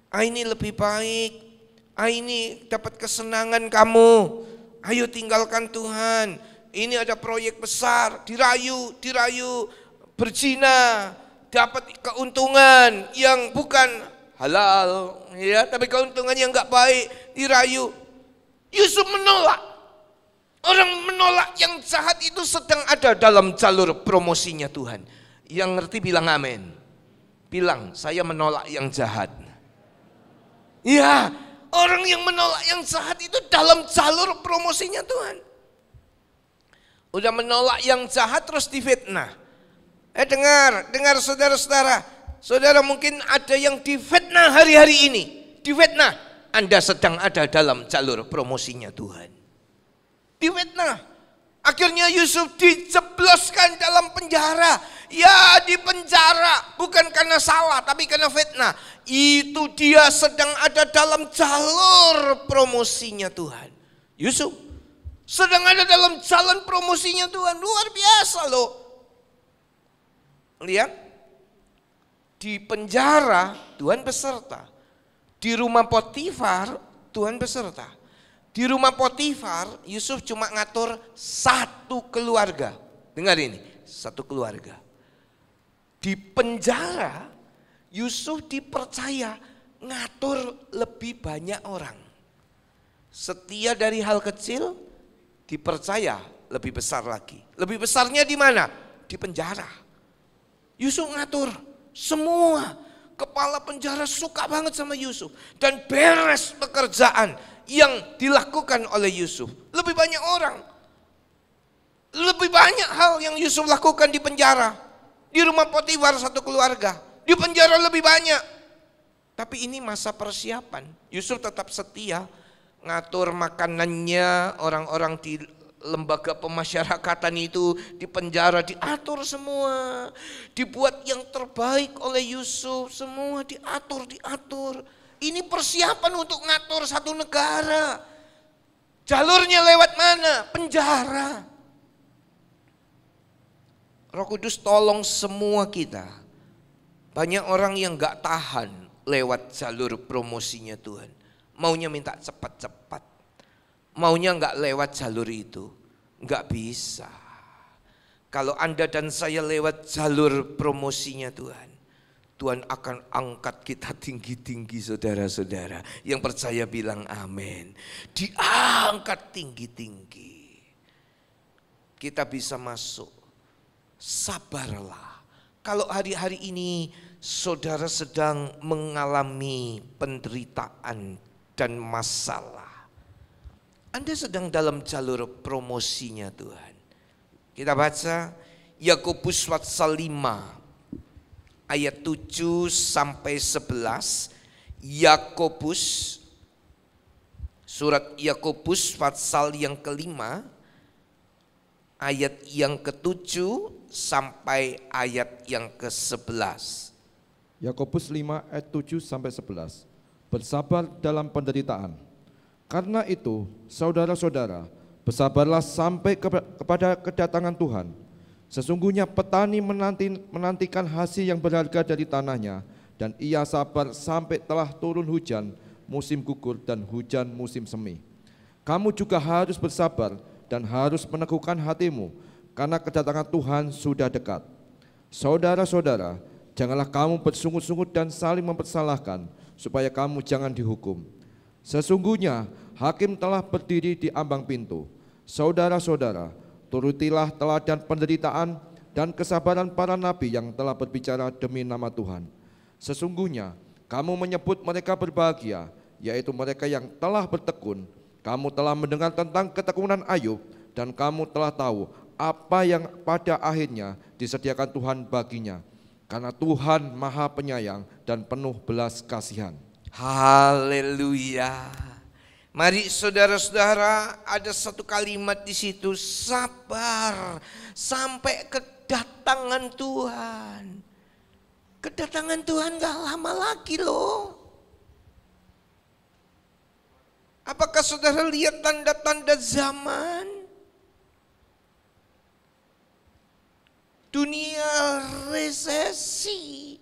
ah ini lebih baik, ah ini dapat kesenangan kamu. Ayo tinggalkan Tuhan. Ini ada proyek besar, dirayu, berzina, dapat keuntungan yang bukan halal, ya, tapi keuntungan yang enggak baik, dirayu. Yusuf menolak. Orang menolak yang jahat itu sedang ada dalam jalur promosinya Tuhan. Yang ngerti bilang amin. Bilang, saya menolak yang jahat. Ya, orang yang menolak yang jahat itu dalam jalur promosinya Tuhan. Udah menolak yang jahat terus difitnah. Dengar saudara-saudara. Saudara mungkin ada yang difitnah hari-hari ini. Difitnah. Anda sedang ada dalam jalur promosinya Tuhan. Difitnah. Akhirnya Yusuf dijebloskan dalam penjara. Ya di penjara. Bukan karena salah tapi karena fitnah. Itu dia sedang ada dalam jalur promosinya Tuhan. Yusuf sedang ada dalam jalan promosinya Tuhan. Luar biasa loh. Lihat. Di penjara Tuhan beserta. Di rumah Potifar Tuhan beserta. Di rumah Potifar Yusuf cuma ngatur satu keluarga. Dengar ini, satu keluarga. Di penjara Yusuf dipercaya ngatur lebih banyak orang. Setia dari hal kecil dipercaya lebih besar lagi. Lebih besarnya di mana? Di penjara. Yusuf ngatur semua. Kepala penjara suka banget sama Yusuf. Dan beres pekerjaan yang dilakukan oleh Yusuf. Lebih banyak orang. Lebih banyak hal yang Yusuf lakukan di penjara. Di rumah Potifar satu keluarga. Di penjara lebih banyak. Tapi ini masa persiapan. Yusuf tetap setia. Ngatur makanannya, orang-orang di lembaga pemasyarakatan itu di penjara diatur semua. Dibuat yang terbaik oleh Yusuf, semua diatur. Ini persiapan untuk ngatur satu negara. Jalurnya lewat mana? Penjara. Roh Kudus tolong semua kita. Banyak orang yang gak tahan lewat jalur promosinya Tuhan. Maunya minta cepat-cepat. Maunya enggak lewat jalur itu. Enggak bisa. Kalau Anda dan saya lewat jalur promosinya Tuhan. Tuhan akan angkat kita tinggi-tinggi saudara-saudara. Yang percaya bilang amin. Diangkat tinggi-tinggi. Kita bisa masuk. Sabarlah. Kalau hari-hari ini saudara sedang mengalami penderitaan dan masalah. Anda sedang dalam jalur promosinya Tuhan. Kita baca Yakobus pasal 5 ayat 7 sampai 11. Yakobus, surat Yakobus pasal yang kelima ayat yang ke-7 sampai ayat yang ke-11. Yakobus 5 ayat 7 sampai 11. Bersabar dalam penderitaan. Karena itu, saudara-saudara, bersabarlah sampai kepada kedatangan Tuhan. Sesungguhnya petani menantikan hasil yang berharga dari tanahnya, dan ia sabar sampai telah turun hujan musim gugur dan hujan musim semi. Kamu juga harus bersabar dan harus meneguhkan hatimu, karena kedatangan Tuhan sudah dekat. Saudara-saudara, janganlah kamu bersungut-sungut dan saling mempersalahkan, supaya kamu jangan dihukum. Sesungguhnya hakim telah berdiri di ambang pintu. Saudara-saudara, turutilah teladan penderitaan dan kesabaran para nabi yang telah berbicara demi nama Tuhan. Sesungguhnya kamu menyebut mereka berbahagia, yaitu mereka yang telah bertekun. Kamu telah mendengar tentang ketekunan Ayub, dan kamu telah tahu apa yang pada akhirnya disediakan Tuhan baginya. Karena Tuhan Maha Penyayang dan penuh belas kasihan. Haleluya. Mari saudara-saudara, ada satu kalimat di situ, sabar sampai kedatangan Tuhan. Kedatangan Tuhan gak lama lagi loh. Apakah saudara lihat tanda-tanda zaman? Dunia resesi,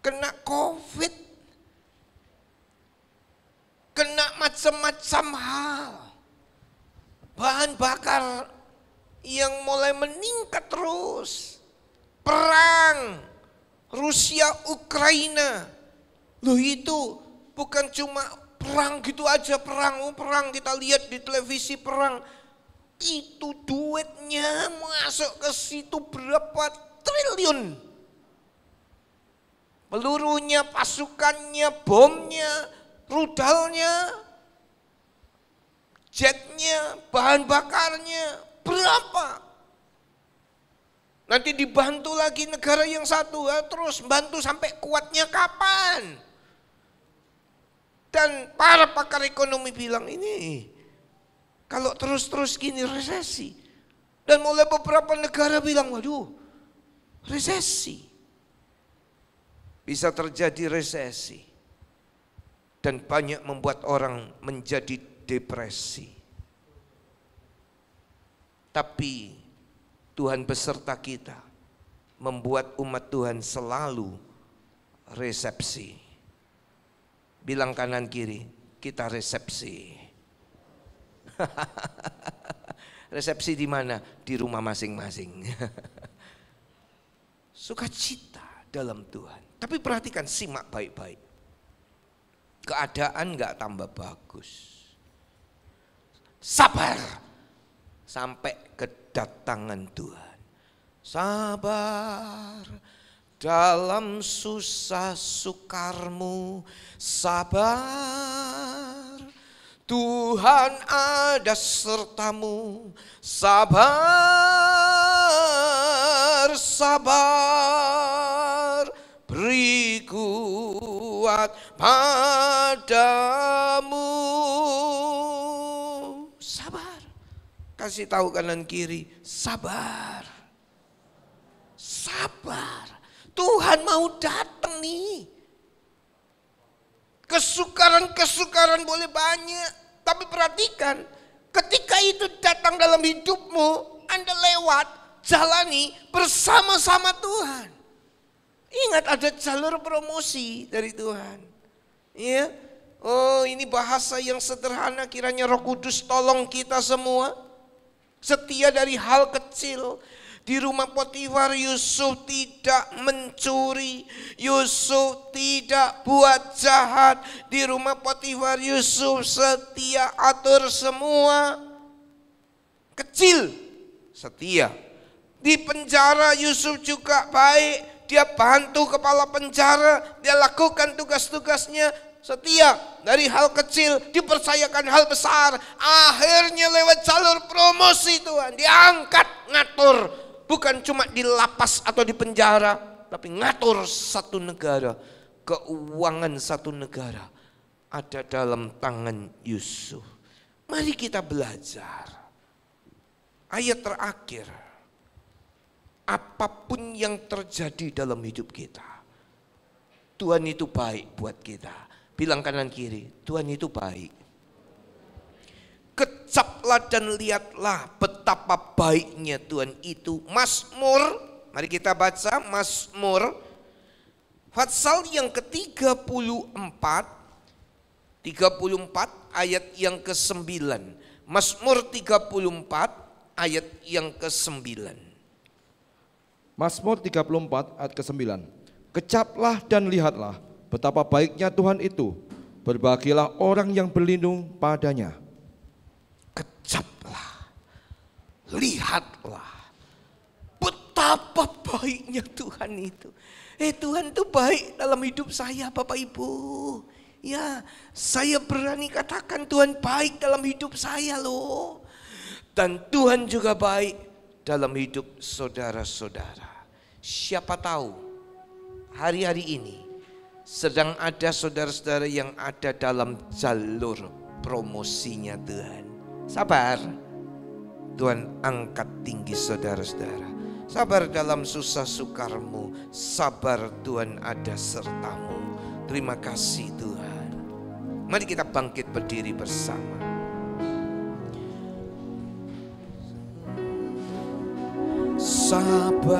kena COVID, kena macam-macam hal. Bahan bakar yang mulai meningkat terus. Perang Rusia Ukraina. Loh itu bukan cuma perang gitu aja, perang kita lihat di televisi perang. Itu duitnya masuk ke situ berapa triliun. Pelurunya, pasukannya, bomnya, rudalnya, jetnya, bahan bakarnya, berapa? Nanti dibantu lagi negara yang satu, terus bantu sampai kuatnya kapan? Dan para pakar ekonomi bilang ini kalau terus-terus gini resesi. Dan mulai beberapa negara bilang waduh resesi. Bisa terjadi resesi. Dan banyak membuat orang menjadi depresi. Tapi Tuhan beserta kita membuat umat Tuhan selalu resepsi. Bilang kanan kiri, kita resepsi. Resepsi di mana? Di rumah masing-masing. Sukacita dalam Tuhan. Tapi perhatikan, simak baik-baik. Keadaan gak tambah bagus. Sabar sampai kedatangan Tuhan. Sabar dalam susah sukarmu, sabar, Tuhan ada sertamu. Sabar, sabar, beri kuat padamu. Sabar, kasih tahu kanan kiri, sabar, sabar. Tuhan mau datang nih. Kesukaran-kesukaran boleh banyak. Tapi perhatikan, ketika itu datang dalam hidupmu, Anda lewat, jalani bersama-sama Tuhan. Ingat ada jalur promosi dari Tuhan. Ya, oh ini bahasa yang sederhana, kiranya Roh Kudus tolong kita semua. Setia dari hal kecil. Di rumah Potifar Yusuf tidak mencuri, Yusuf tidak buat jahat. Di rumah Potifar Yusuf setia atur semua. Kecil, setia. Di penjara Yusuf juga baik, dia bantu kepala penjara, dia lakukan tugas-tugasnya, setia. Dari hal kecil dipercayakan hal besar. Akhirnya lewat jalur promosi Tuhan, diangkat ngatur. Bukan cuma di lapas atau di penjara, tapi ngatur satu negara. Keuangan satu negara ada dalam tangan Yusuf. Mari kita belajar. ayat terakhir. Apapun yang terjadi dalam hidup kita, Tuhan itu baik buat kita. Bilang kanan kiri, Tuhan itu baik. Kecaplah dan lihatlah betapa baiknya Tuhan itu. Mazmur, mari kita baca Mazmur pasal yang ke-34 ayat yang ke-9. Mazmur 34 ayat yang ke-9. Mazmur 34 ayat ke-9. Kecaplah dan lihatlah betapa baiknya Tuhan itu. Berbahagialah orang yang berlindung padanya. Kecaplah, lihatlah betapa baiknya Tuhan itu. Tuhan itu baik dalam hidup saya, Bapak Ibu. Ya, saya berani katakan Tuhan baik dalam hidup saya loh. Dan Tuhan juga baik dalam hidup saudara-saudara. Siapa tahu hari-hari ini sedang ada saudara-saudara yang ada dalam jalur promosinya Tuhan. Sabar, Tuhan angkat tinggi saudara-saudara. Sabar dalam susah sukarmu, sabar Tuhan ada sertamu. Terima kasih Tuhan. Mari kita bangkit berdiri bersama. Sabar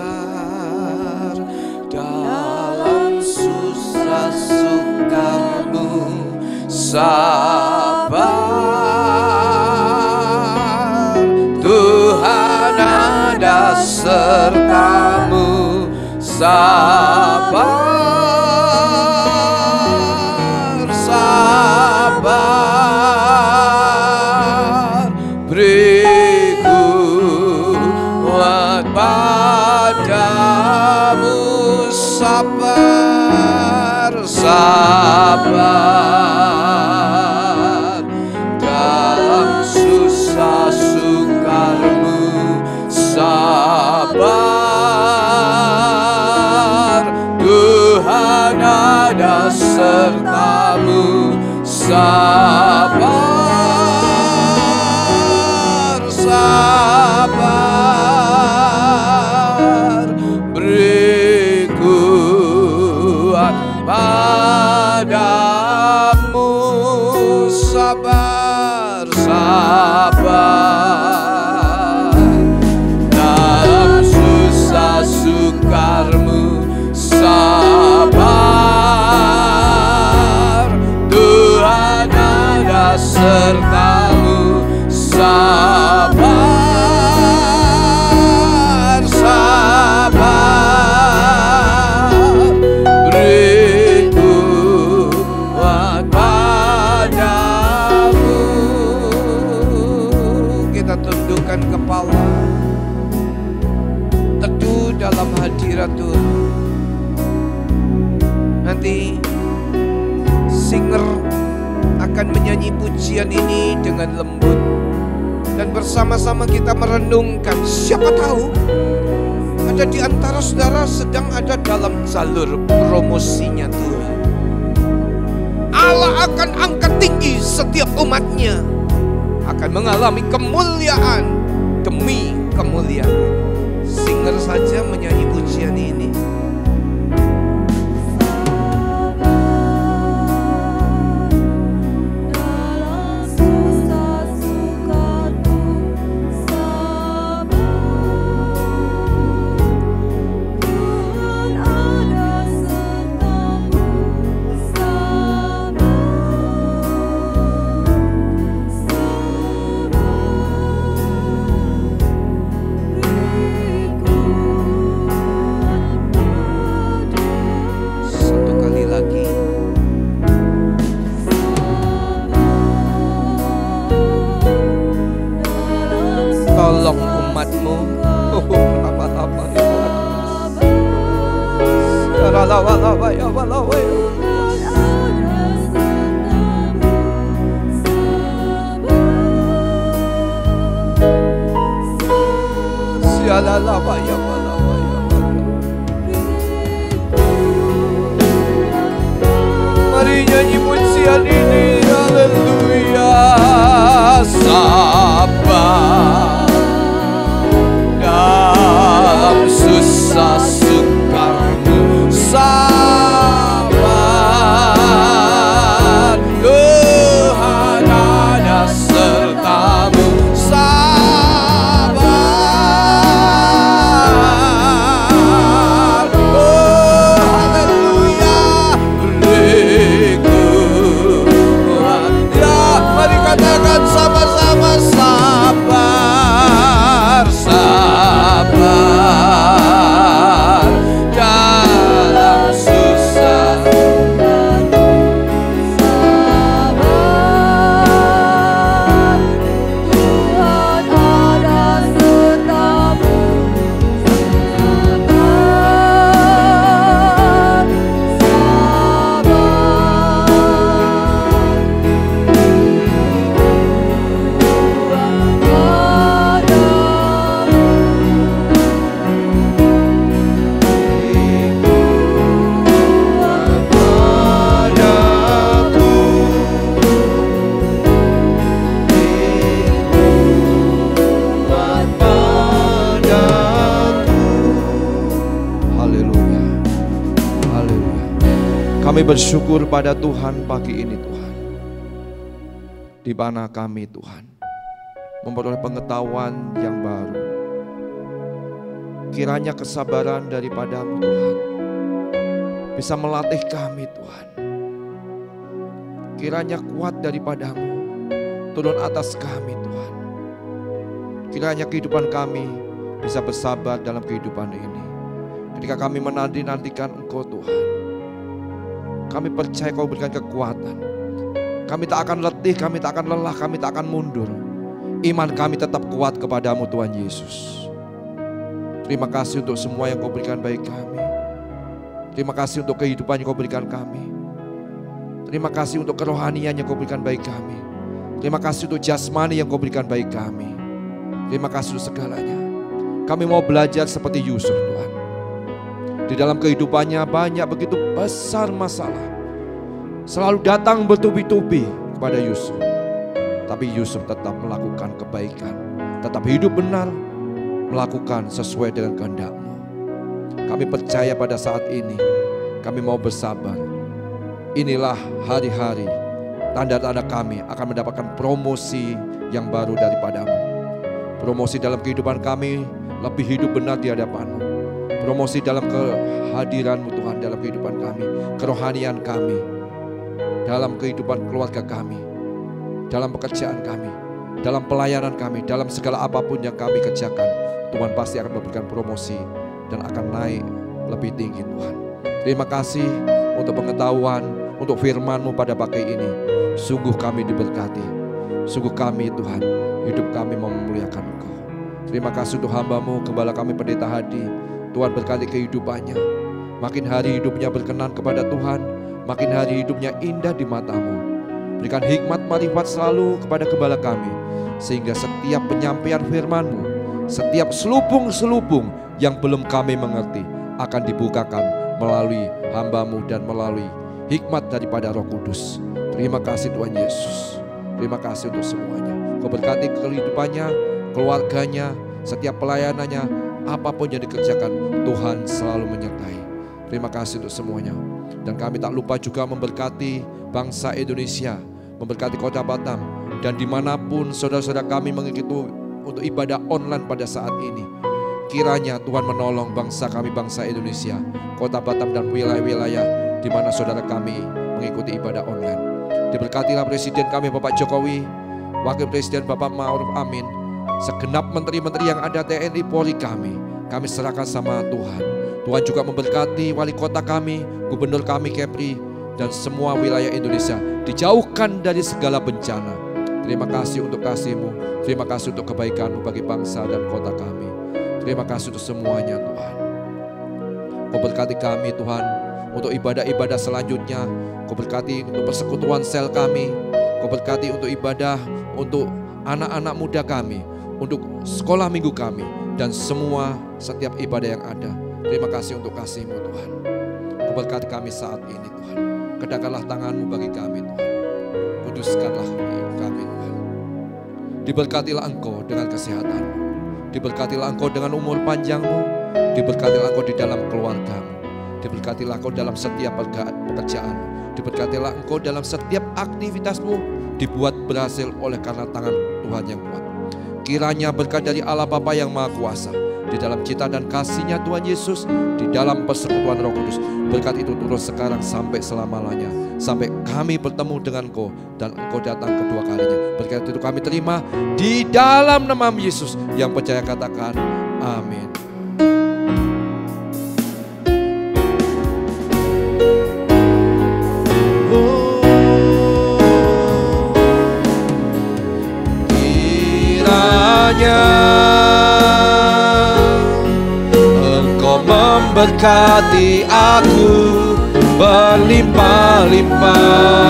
dalam susah sukarmu, sabar Tuhan ada sertamu. Sabar, sabar, beri kuat padamu. Sabar, sabar dalam susah sukarmu. Sabar, Tuhan ada sertamu. Sabar, sabar, beri kuat padamu. Sabar, sabar dalam susah sukarmu. Sabar, Tuhan ada sertamu. Sabar, sabar, beri kuat padamu. Kita tundukkan kepala, teduh dalam hadirat Tuhan. Nanti singer akan menyanyi pujian ini dengan lembut, dan bersama-sama kita merenungkan. Siapa tahu ada di antara saudara sedang ada dalam jalur promosinya Tuhan. Allah akan angkat tinggi setiap umatnya, akan mengalami kemuliaan demi kemuliaan. Singer saja menyanyi pujian ini. Tolong umatmu, lama-lama ya lama-lama ya lama-lama ya. Sialalama ya lama ya. Mari nyanyi pujian ini, haleluya. Sabar rasa sukarmu sabar. Tuhan ada sertamu sabar. Oh haleluya, beriku ya, mari katakan sama-sama sabar, sabar dalam susah. Haleluya, haleluya. Kami bersyukur pada Tuhan pagi ini Tuhan, di mana kami Tuhan memperoleh pengetahuan yang baru. Kiranya kesabaran daripadamu Tuhan bisa melatih kami Tuhan. Kiranya kuat daripadamu turun atas kami Tuhan. Kiranya kehidupan kami bisa bersabar dalam kehidupan ini. Ketika kami menanti-nantikan Engkau Tuhan, kami percaya Kau berikan kekuatan. Kami tak akan letih, kami tak akan lelah, kami tak akan mundur. Iman kami tetap kuat kepadamu Tuhan Yesus. Terima kasih untuk semua yang Kau berikan bagi kami. Terima kasih untuk kehidupan yang Kau berikan kami. Terima kasih untuk kerohanian yang Kau berikan bagi kami. Terima kasih untuk jasmani yang Kau berikan bagi kami. Terima kasih untuk segalanya. Kami mau belajar seperti Yusuf Tuhan. Di dalam kehidupannya banyak begitu besar masalah. Selalu datang bertubi-tubi kepada Yusuf. Tapi Yusuf tetap melakukan kebaikan. Tetap hidup benar. Melakukan sesuai dengan kehendak-Mu. Kami percaya pada saat ini. Kami mau bersabar. Inilah hari-hari. Tanda-tanda kami akan mendapatkan promosi yang baru daripada-Mu. Promosi dalam kehidupan kami. Lebih hidup benar di hadapan-Mu. Promosi dalam kehadiran-Mu Tuhan dalam kehidupan kami. Kerohanian kami. Dalam kehidupan keluarga kami. Dalam pekerjaan kami. Dalam pelayanan kami. Dalam segala apapun yang kami kerjakan. Tuhan pasti akan memberikan promosi. Dan akan naik lebih tinggi Tuhan. Terima kasih untuk pengetahuan. Untuk firman-Mu pada pagi ini. Sungguh kami diberkati. Sungguh kami Tuhan. Hidup kami memuliakan Engkau. Terima kasih untuk hamba-Mu. Gembala kami Pendeta Hadi. Tuhan berkati kehidupannya. Makin hari hidupnya berkenan kepada Tuhan. Makin hari hidupnya indah di mata-Mu. Berikan hikmat marifat selalu kepada gembala kami. Sehingga setiap penyampaian firman-Mu, setiap selubung-selubung yang belum kami mengerti, akan dibukakan melalui hamba-Mu dan melalui hikmat daripada Roh Kudus. Terima kasih Tuhan Yesus. Terima kasih untuk semuanya. Kau berkati kehidupannya, keluarganya, setiap pelayanannya, apapun yang dikerjakan, Tuhan selalu menyertai. Terima kasih untuk semuanya. Dan kami tak lupa juga memberkati bangsa Indonesia, memberkati Kota Batam, dan dimanapun saudara-saudara kami mengikuti untuk ibadah online pada saat ini. Kiranya Tuhan menolong bangsa kami, bangsa Indonesia, Kota Batam dan wilayah-wilayah di mana saudara kami mengikuti ibadah online. Diberkatilah Presiden kami Bapak Jokowi, Wakil Presiden Bapak Ma'ruf Amin, segenap menteri-menteri yang ada TNI Polri kami serahkan sama Tuhan. Tuhan juga memberkati wali kota kami, gubernur kami Kepri, dan semua wilayah Indonesia dijauhkan dari segala bencana. Terima kasih untuk kasih-Mu, terima kasih untuk kebaikan-Mu bagi bangsa dan kota kami. Terima kasih untuk semuanya Tuhan. Kau berkati kami Tuhan untuk ibadah-ibadah selanjutnya. Kau berkati untuk persekutuan sel kami. Kau berkati untuk ibadah untuk anak-anak muda kami, untuk sekolah minggu kami, dan semua setiap ibadah yang ada. Terima kasih untuk kasih-Mu Tuhan. Kau berkati kami saat ini Tuhan. Kedapkanlah tangan-Mu bagi kami Tuhan. Kuduskanlah kami Tuhan. Diberkatilah Engkau dengan kesehatan-Mu. Diberkatilah Engkau dengan umur panjang-Mu. Diberkatilah Engkau di dalam keluargamu. Diberkatilah Engkau dalam setiap pekerjaan. Diberkatilah Engkau dalam setiap aktivitasmu dibuat berhasil oleh karena tangan Tuhan yang kuat. Kiranya berkat dari Allah Bapa yang Maha Kuasa, di dalam cinta dan kasih-Nya Tuhan Yesus, di dalam persekutuan Roh Kudus, berkat itu turun sekarang sampai selama-lamanya, sampai kami bertemu dengan Engkau dan Engkau datang kedua kalinya. Berkat itu kami terima di dalam nama Yesus. Yang percaya katakan amin. Engkau memberkati aku berlimpah-limpah.